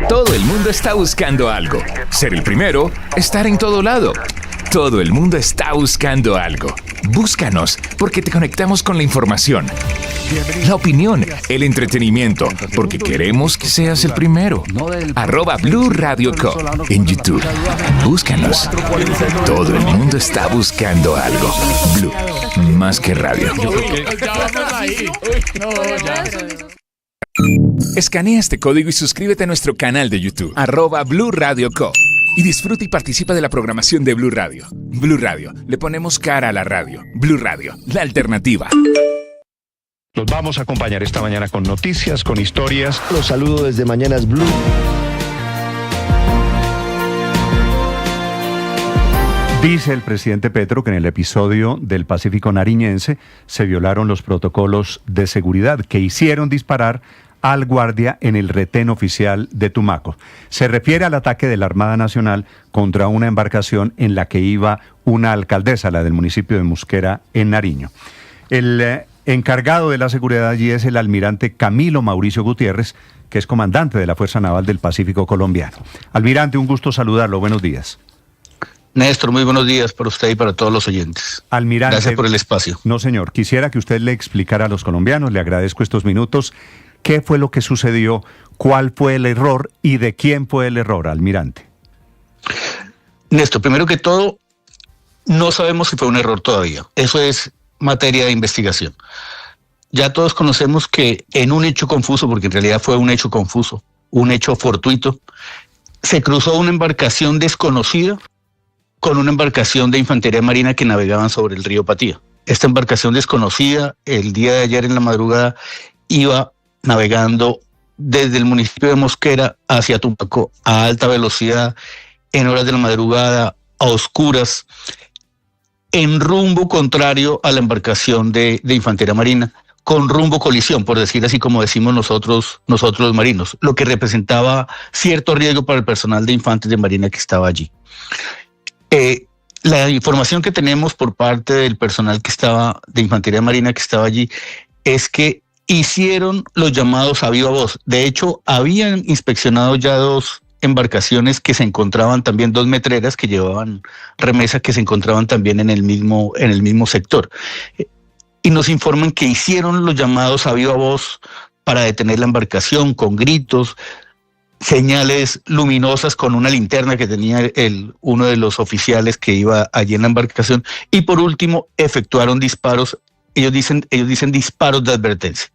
Todo el mundo está buscando algo. Ser el primero, estar en todo lado. Todo el mundo está buscando algo. Búscanos, porque te conectamos con la información, la opinión, el entretenimiento, porque queremos que seas el primero. @Blue Radio Co. en YouTube. Búscanos. Todo el mundo está buscando algo. Blue, más que radio. Escanea este código y suscríbete a nuestro canal de YouTube, @Blue Radio Co. Y disfruta y participa de la programación de Blue Radio. Blue Radio, le ponemos cara a la radio. Blue Radio, la alternativa. Los vamos a acompañar esta mañana con noticias, con historias. Los saludo desde Mañanas Blue. Dice el presidente Petro que en el episodio del Pacífico Nariñense se violaron los protocolos de seguridad que hicieron disparar al guardia en el retén oficial de Tumaco. Se refiere al ataque de la Armada Nacional contra una embarcación en la que iba una alcaldesa, la del municipio de Mosquera, en Nariño. El encargado de la seguridad allí es el almirante Camilo Mauricio Gutiérrez, que es comandante de la Fuerza Naval del Pacífico colombiano. Almirante, un gusto saludarlo. Buenos días. Néstor, muy buenos días para usted y para todos los oyentes. Almirante, gracias por el espacio. No, señor, quisiera que usted le explicara a los colombianos, le agradezco estos minutos, qué fue lo que sucedió, cuál fue el error y de quién fue el error, almirante. Néstor, primero que todo, no sabemos si fue un error todavía. Eso es materia de investigación. Ya todos conocemos que en un hecho confuso, porque en realidad fue un hecho confuso, un hecho fortuito, se cruzó una embarcación desconocida con una embarcación de infantería marina que navegaban sobre el río Patía. Esta embarcación desconocida, el día de ayer en la madrugada, iba navegando desde el municipio de Mosquera hacia Tumaco a alta velocidad, en horas de la madrugada, a oscuras, en rumbo contrario a la embarcación de infantería marina, con rumbo colisión, por decir así como decimos nosotros los marinos, lo que representaba cierto riesgo para el personal de infantes de marina que estaba allí. La información que tenemos por parte del personal de infantería marina que estaba allí es que hicieron los llamados a viva voz. De hecho, habían inspeccionado ya 2 embarcaciones que se encontraban también, 2 metreras que llevaban remesa que se encontraban también en el mismo sector. Y nos informan que hicieron los llamados a viva voz para detener la embarcación con gritos, señales luminosas con una linterna que tenía uno de los oficiales que iba allí en la embarcación, y por último efectuaron disparos, ellos dicen disparos de advertencia,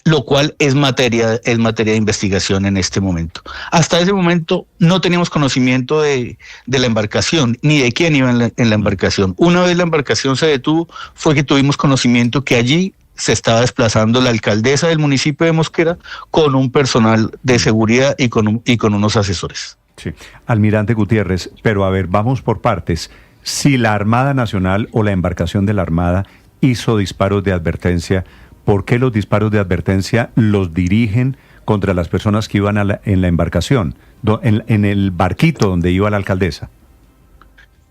lo cual es materia de investigación en este momento. Hasta ese momento no teníamos conocimiento de la embarcación, ni de quién iba en la embarcación. Una vez la embarcación se detuvo, fue que tuvimos conocimiento que allí se estaba desplazando la alcaldesa del municipio de Mosquera con un personal de seguridad y con unos asesores. Sí, almirante Gutiérrez, pero a ver, vamos por partes. Si la Armada Nacional o la embarcación de la Armada hizo disparos de advertencia, ¿por qué los disparos de advertencia los dirigen contra las personas que iban en la embarcación, en el barquito donde iba la alcaldesa?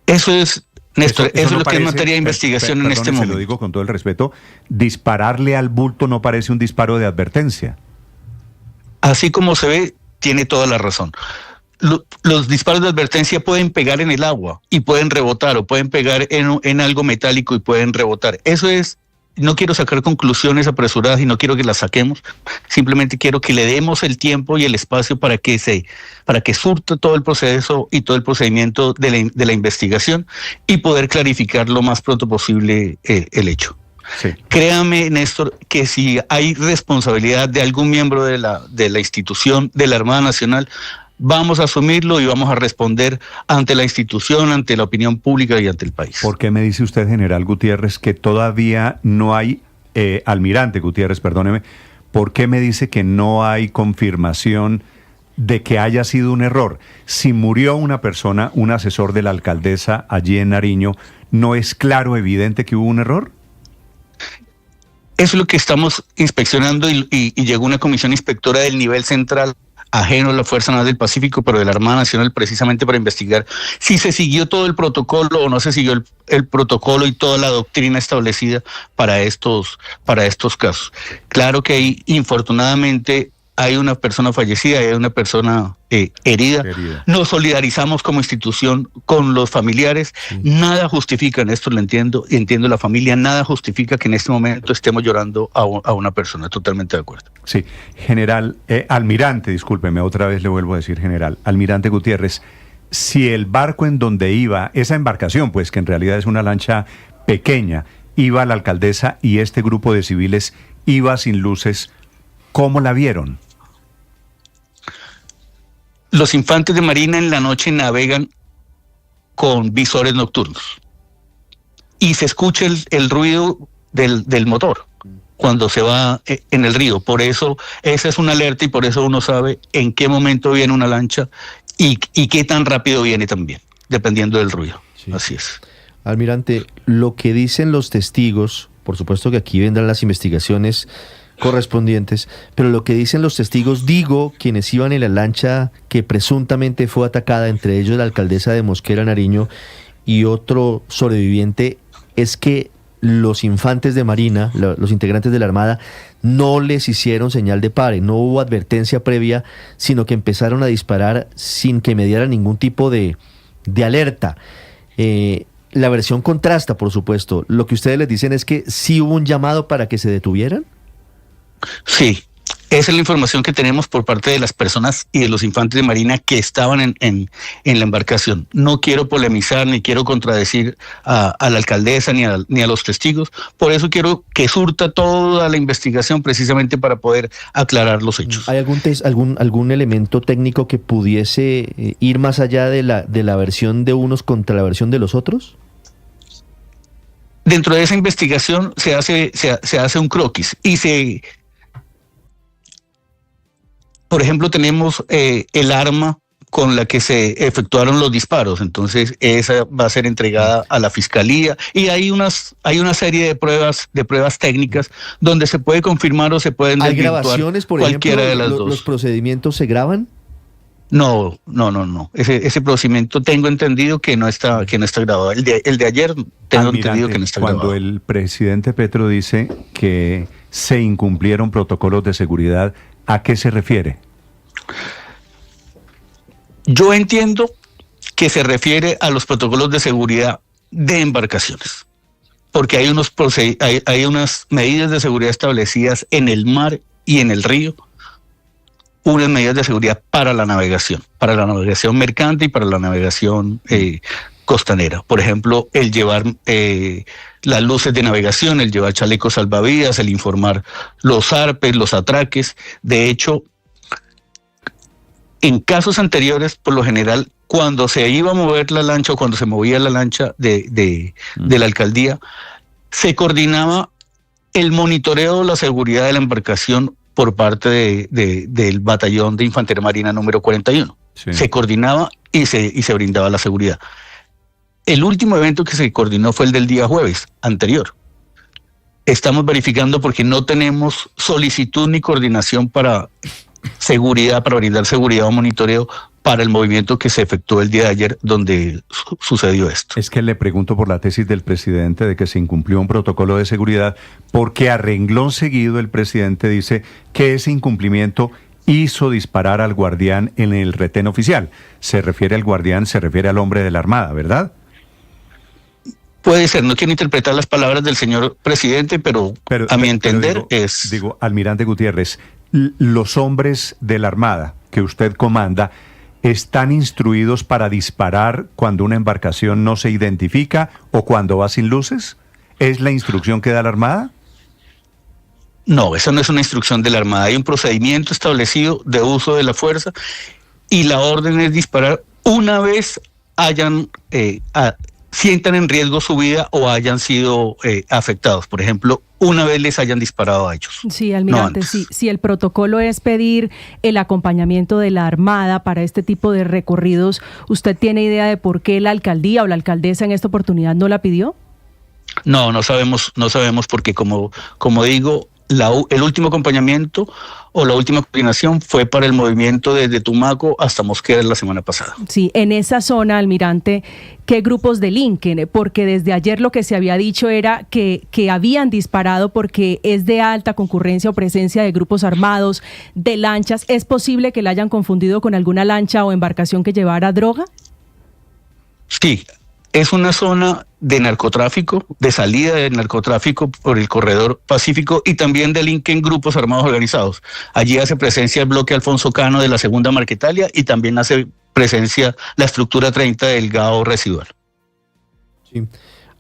Eso es... Néstor, eso es lo que es materia de investigación en este momento. Se lo digo con todo el respeto, dispararle al bulto no parece un disparo de advertencia. Así como se ve, tiene toda la razón. Los disparos de advertencia pueden pegar en el agua y pueden rebotar, o pueden pegar en algo metálico y pueden rebotar. Eso es, no quiero sacar conclusiones apresuradas y no quiero que las saquemos, simplemente quiero que le demos el tiempo y el espacio para que surta todo el proceso y todo el procedimiento de la investigación y poder clarificar lo más pronto posible el hecho. Sí. Créame, Néstor, que si hay responsabilidad de algún miembro de la institución, de la Armada Nacional, vamos a asumirlo y vamos a responder ante la institución, ante la opinión pública y ante el país. ¿Por qué me dice usted, general Gutiérrez, que todavía no hay, almirante Gutiérrez, perdóneme, ¿por qué me dice que no hay confirmación de que haya sido un error? Si murió una persona, un asesor de la alcaldesa allí en Nariño, ¿no es claro, evidente que hubo un error? Eso es lo que estamos inspeccionando y llegó una comisión inspectora del nivel central, ajeno a la Fuerza Naval del Pacífico, pero de la Armada Nacional, precisamente para investigar si se siguió todo el protocolo o no se siguió el protocolo y toda la doctrina establecida para estos casos. Claro que ahí, infortunadamente, hay una persona fallecida, hay una persona herida. Nos solidarizamos como institución con los familiares. Sí. Nada justifica, en esto lo entiendo la familia, nada justifica que en este momento estemos llorando a una persona. Totalmente de acuerdo. Sí, general, almirante, discúlpeme, otra vez le vuelvo a decir general, almirante Gutiérrez, si el barco en donde iba, esa embarcación, pues que en realidad es una lancha pequeña, iba la alcaldesa y este grupo de civiles iba sin luces, ¿cómo la vieron? Los infantes de marina en la noche navegan con visores nocturnos y se escucha el ruido del motor cuando se va en el río. Por eso esa es una alerta y por eso uno sabe en qué momento viene una lancha y qué tan rápido viene también, dependiendo del ruido. Sí. Así es. Almirante, lo que dicen los testigos, por supuesto que aquí vendrán las investigaciones correspondientes, pero lo que dicen los testigos, quienes iban en la lancha que presuntamente fue atacada, entre ellos la alcaldesa de Mosquera, Nariño, y otro sobreviviente, es que los infantes de Marina, los integrantes de la Armada, no les hicieron señal de pare, no hubo advertencia previa, sino que empezaron a disparar sin que mediara ningún tipo de alerta. La versión contrasta, por supuesto. Lo que ustedes les dicen es que sí hubo un llamado para que se detuvieran. Sí, esa es la información que tenemos por parte de las personas y de los infantes de Marina que estaban en la embarcación. No quiero polemizar ni quiero contradecir a la alcaldesa ni a los testigos. Por eso quiero que surta toda la investigación precisamente para poder aclarar los hechos. ¿Hay algún elemento técnico que pudiese ir más allá de la versión de unos contra la versión de los otros? Dentro de esa investigación se hace un croquis y por ejemplo, tenemos el arma con la que se efectuaron los disparos, entonces esa va a ser entregada a la fiscalía y hay una serie de pruebas técnicas donde se puede confirmar o se pueden desvirtuar. ¿Hay grabaciones, por cualquiera ejemplo, de las dos? ¿Los procedimientos se graban? No. Ese procedimiento tengo entendido que no está grabado. El de ayer tengo entendido que no está grabado. Cuando el presidente Petro dice que se incumplieron protocolos de seguridad, ¿a qué se refiere? Yo entiendo que se refiere a los protocolos de seguridad de embarcaciones, porque hay unas medidas de seguridad establecidas en el mar y en el río, unas medidas de seguridad para la navegación mercante y para la navegación costanera. Por ejemplo, el llevar las luces de navegación, el llevar chalecos salvavidas, el informar los zarpes, los atraques. De hecho, en casos anteriores, por lo general, cuando se iba a mover la lancha o cuando se movía la lancha de la alcaldía, se coordinaba el monitoreo de la seguridad de la embarcación por parte del batallón de Infantería Marina número 41. Sí. Se coordinaba y se brindaba la seguridad. El último evento que se coordinó fue el del día jueves anterior. Estamos verificando porque no tenemos solicitud ni coordinación para seguridad, para brindar seguridad o monitoreo para el movimiento que se efectuó el día de ayer donde sucedió esto. Es que le pregunto por la tesis del presidente de que se incumplió un protocolo de seguridad, porque a renglón seguido el presidente dice que ese incumplimiento hizo disparar al guardián en el retén oficial. Se refiere al guardián, se refiere al hombre de la Armada, ¿verdad? Puede ser, no quiero interpretar las palabras del señor presidente, pero a mi entender Digo, almirante Gutiérrez, los hombres de la Armada que usted comanda, ¿están instruidos para disparar cuando una embarcación no se identifica o cuando va sin luces? ¿Es la instrucción que da la Armada? No, esa no es una instrucción de la Armada. Hay un procedimiento establecido de uso de la fuerza y la orden es disparar una vez sientan en riesgo su vida o hayan sido afectados. Por ejemplo, una vez les hayan disparado a ellos. Sí, almirante, no si el protocolo es pedir el acompañamiento de la Armada para este tipo de recorridos, ¿usted tiene idea de por qué la alcaldía o la alcaldesa en esta oportunidad no la pidió? No sabemos porque como digo, el último acompañamiento o la última coordinación fue para el movimiento desde Tumaco hasta Mosquera la semana pasada. Sí, en esa zona, almirante, ¿qué grupos delinquen? Porque desde ayer lo que se había dicho era que habían disparado porque es de alta concurrencia o presencia de grupos armados, de lanchas. ¿Es posible que la hayan confundido con alguna lancha o embarcación que llevara droga? Sí. Es una zona de narcotráfico, de salida de narcotráfico por el corredor Pacífico y también delinquen grupos armados organizados. Allí hace presencia el bloque Alfonso Cano de la Segunda Marquetalia y también hace presencia la estructura 30 del GAO residual. Sí.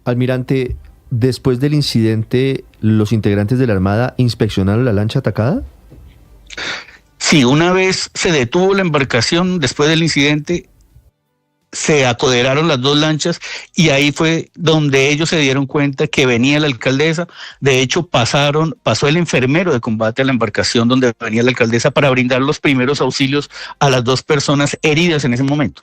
Almirante, después del incidente, ¿los integrantes de la Armada inspeccionaron la lancha atacada? Sí, una vez se detuvo la embarcación después del incidente, se acoderaron las dos lanchas y ahí fue donde ellos se dieron cuenta que venía la alcaldesa. De hecho, pasó el enfermero de combate a la embarcación donde venía la alcaldesa para brindar los primeros auxilios a las dos personas heridas en ese momento.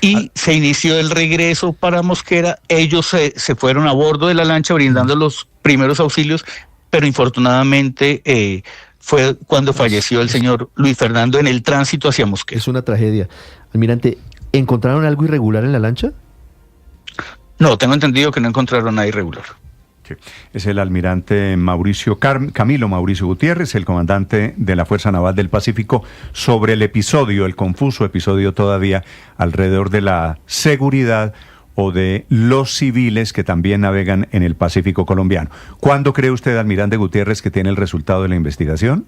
Y se inició el regreso para Mosquera. Ellos se fueron a bordo de la lancha brindando los primeros auxilios, pero infortunadamente fue cuando falleció el señor Luis Fernando en el tránsito hacia Mosquera. Es una tragedia. Almirante, ¿encontraron algo irregular en la lancha? No, tengo entendido que no encontraron nada irregular. Sí. Es el almirante Camilo Mauricio Gutiérrez, el comandante de la Fuerza Naval del Pacífico, sobre el episodio, el confuso episodio todavía alrededor de la seguridad o de los civiles que también navegan en el Pacífico colombiano. ¿Cuándo cree usted, almirante Gutiérrez, que tiene el resultado de la investigación?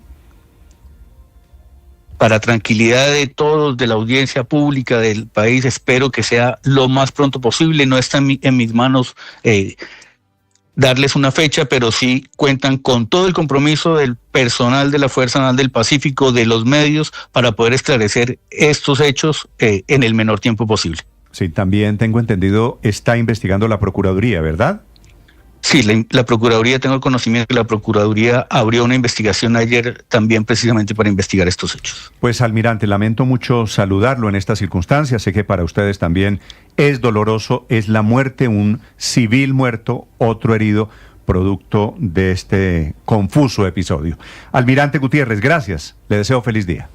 Para tranquilidad de todos, de la audiencia pública del país, espero que sea lo más pronto posible. No está en mis manos darles una fecha, pero sí cuentan con todo el compromiso del personal de la Fuerza Naval del Pacífico, de los medios, para poder esclarecer estos hechos en el menor tiempo posible. Sí, también tengo entendido, está investigando la Procuraduría, ¿verdad? Sí, la Procuraduría, tengo el conocimiento que la Procuraduría abrió una investigación ayer también precisamente para investigar estos hechos. Pues, almirante, lamento mucho saludarlo en estas circunstancias. Sé que para ustedes también es doloroso, es la muerte, un civil muerto, otro herido, producto de este confuso episodio. Almirante Gutiérrez, gracias. Le deseo feliz día.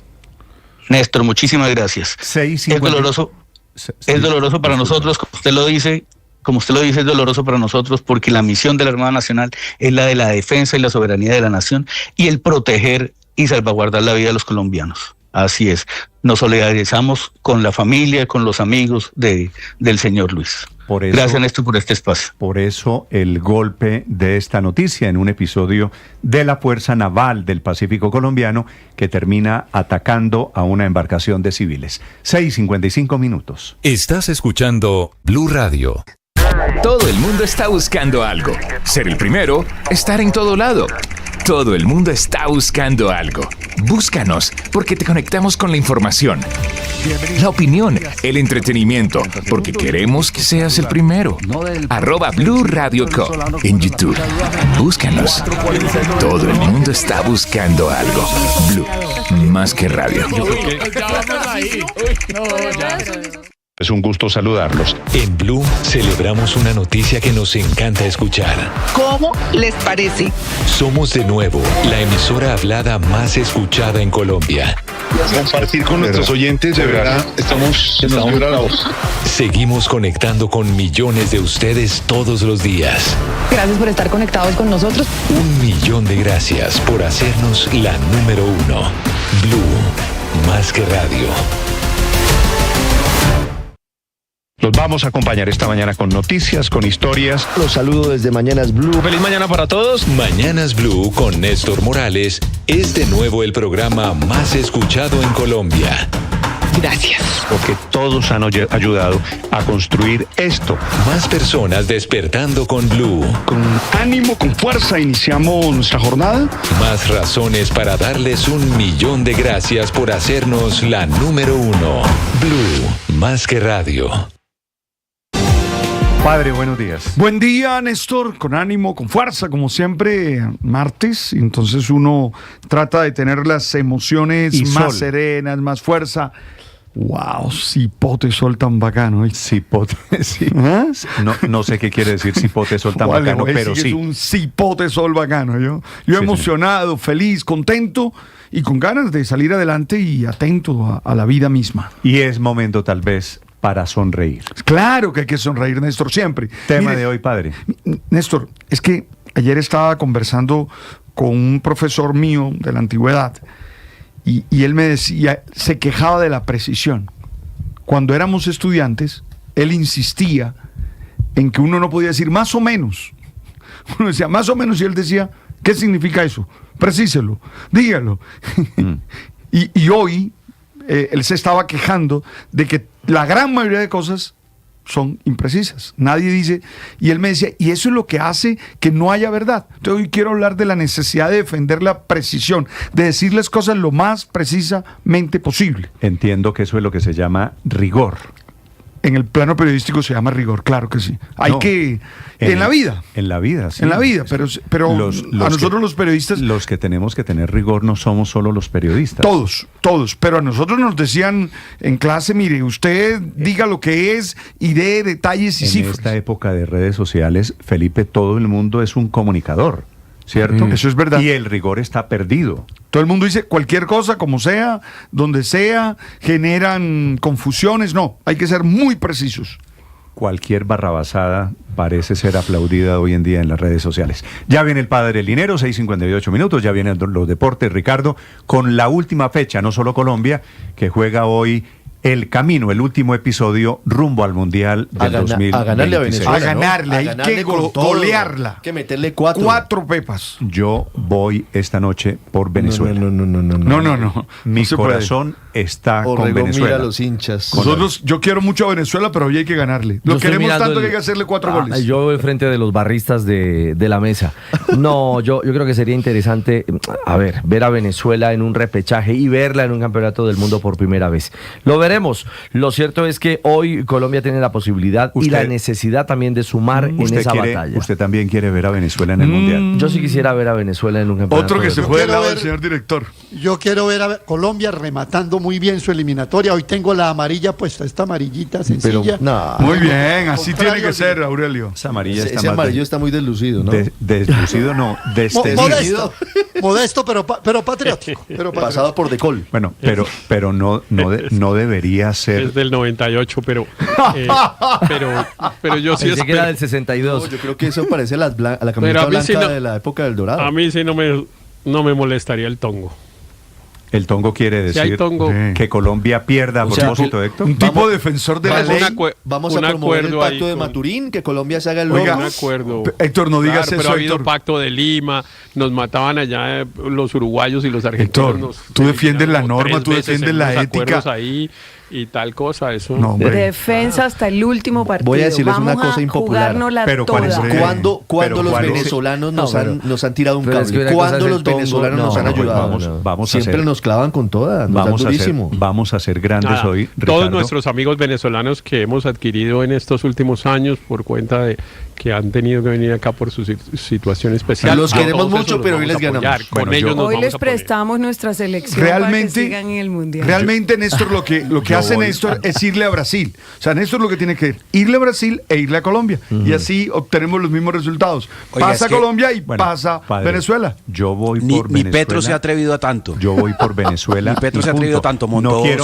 Néstor, muchísimas gracias. Es doloroso para nosotros, como usted lo dice. Como usted lo dice, es doloroso para nosotros porque la misión de la Armada Nacional es la de la defensa y la soberanía de la nación y el proteger y salvaguardar la vida de los colombianos. Así es. Nos solidarizamos con la familia, con los amigos del señor Luis. Gracias, Néstor, por este espacio. Por eso el golpe de esta noticia en un episodio de la Fuerza Naval del Pacífico colombiano que termina atacando a una embarcación de civiles. 6:55 minutos. Estás escuchando Blue Radio. Todo el mundo está buscando algo. Ser el primero, estar en todo lado. Todo el mundo está buscando algo. Búscanos, porque te conectamos con la información, la opinión, el entretenimiento, porque queremos que seas el primero. @Blue Radio Co. en YouTube. Búscanos. Todo el mundo está buscando algo. Blue, más que radio. Es un gusto saludarlos. En Blue celebramos una noticia que nos encanta escuchar. ¿Cómo les parece? Somos de nuevo la emisora hablada más escuchada en Colombia. Compartir con nuestros oyentes, de verdad, se nos llora la voz. Seguimos conectando con millones de ustedes todos los días. Gracias por estar conectados con nosotros. 1.000.000 de gracias por hacernos la número 1. Blue, más que radio. Los vamos a acompañar esta mañana con noticias, con historias. Los saludo desde Mañanas Blue. Feliz mañana para todos. Mañanas Blue con Néstor Morales es de nuevo el programa más escuchado en Colombia. Gracias. Porque todos han ayudado a construir esto. Más personas despertando con Blue. Con ánimo, con fuerza, iniciamos nuestra jornada. Más razones para darles 1.000.000 de gracias por hacernos la número 1. Blue, más que radio. Padre, buenos días. Buen día, Néstor, con ánimo, con fuerza, como siempre, martes. Entonces uno trata de tener las emociones más serenas, más fuerza. Wow, cipote sol tan bacano. Cipote, sí. ¿Ah? No sé qué quiere decir cipote sol tan bacano, pero sí. Es un cipote sol bacano. Yo emocionado, feliz, contento y con ganas de salir adelante y atento a la vida misma. Y es momento tal vez para sonreír. Claro que hay que sonreír, Néstor, siempre. Tema de hoy, padre. Néstor, es que ayer estaba conversando con un profesor mío de la antigüedad y él me decía, se quejaba de la precisión. Cuando éramos estudiantes, él insistía en que uno no podía decir más o menos. Uno decía más o menos y él decía, ¿qué significa eso? Precíselo, dígalo. Y hoy él se estaba quejando de que la gran mayoría de cosas son imprecisas. Nadie dice, y él me decía, y eso es lo que hace que no haya verdad. Entonces hoy quiero hablar de la necesidad de defender la precisión, de decir las cosas lo más precisamente posible. Entiendo que eso es lo que se llama rigor. En el plano periodístico se llama rigor, claro que sí. En la vida. En la vida, sí. En la vida, pero a nosotros los periodistas... Los que tenemos que tener rigor no somos solo los periodistas. Todos. Pero a nosotros nos decían en clase, mire, usted diga lo que es y dé detalles y cifras. En esta época de redes sociales, Felipe, todo el mundo es un comunicador, ¿cierto? Eso es verdad. Y el rigor está perdido. Todo el mundo dice cualquier cosa, como sea, donde sea, generan confusiones. No, hay que ser muy precisos. cualquier barrabasada parece ser aplaudida hoy en día en las redes sociales. Ya viene el Padre Linero, 6:58 minutos, ya vienen los deportes, Ricardo, con la última fecha, no solo Colombia, que juega hoy el camino, el último episodio rumbo al Mundial del 2026. A ganarle a Venezuela. A ganarle, hay que golearla. Hay que meterle 4. 4 pepas. Yo voy esta noche por Venezuela. No. Mi corazón está con Venezuela. Mira los hinchas. Nosotros, yo quiero mucho a Venezuela, pero hoy hay que ganarle. Lo queremos tanto que hay que hacerle 4 goles. Yo voy frente de los barristas de la mesa. No, yo creo que sería interesante, ver a Venezuela en un repechaje y verla en un campeonato del mundo por primera vez. Lo veremos. Lo cierto es que hoy Colombia tiene la posibilidad y la necesidad también de sumar en esa batalla. ¿Usted también quiere ver a Venezuela en el Mundial? Yo sí quisiera ver a Venezuela en un campeonato. Otro que se fue del lado del señor director. Yo quiero ver a Colombia rematando muy bien su eliminatoria. Hoy tengo la amarilla puesta, esta amarillita sencilla. Muy bien, así tiene que ser, Aurelio. Esa amarilla ese amarillo está muy deslucido, ¿no? Deslucido no, desteñido. Modesto, pero patriótico. Pasado por decol. Bueno, pero no debería ser. Es del 98, pero yo sí espero. Que era del 62. No, yo creo que eso parece la camiseta blanca de la época del Dorado. A mí sí no me molestaría el tongo. El tongo quiere decir que Colombia pierda a propósito, Héctor. Un tipo defensor de la ley. Vamos a promover el pacto de Maturín, que Colombia se haga el logo. Un acuerdo. Héctor, no digas eso, pero ha habido pacto de Lima, nos mataban allá los uruguayos y los argentinos. Héctor, tú defiendes la norma, tú defiendes la ética. Ahí y tal cosa, eso. No, defensa hasta el último partido. Voy a decirles una cosa impopular. Pero ¿Cuándo los venezolanos nos han tirado un cable? ¿Cuándo los venezolanos nos han ayudado? Siempre nos clavan con todas. Vamos a ser grandes hoy, Ricardo. Todos nuestros amigos venezolanos que hemos adquirido en estos últimos años por cuenta de que han tenido que venir acá por su situación especial. Los queremos mucho, pero hoy les ganamos. Hoy les prestamos nuestra selección para que sigan en el Mundial. Realmente, Néstor, lo que hace Néstor es irle a Brasil. O sea, Néstor lo que tiene que irle a Brasil e irle a Colombia. Y así obtenemos los mismos resultados. Pasa Colombia y pasa Venezuela. Yo voy por Venezuela. Ni Petro se ha atrevido a tanto. Yo voy por Venezuela. Ni Petro se ha atrevido tanto. No quiero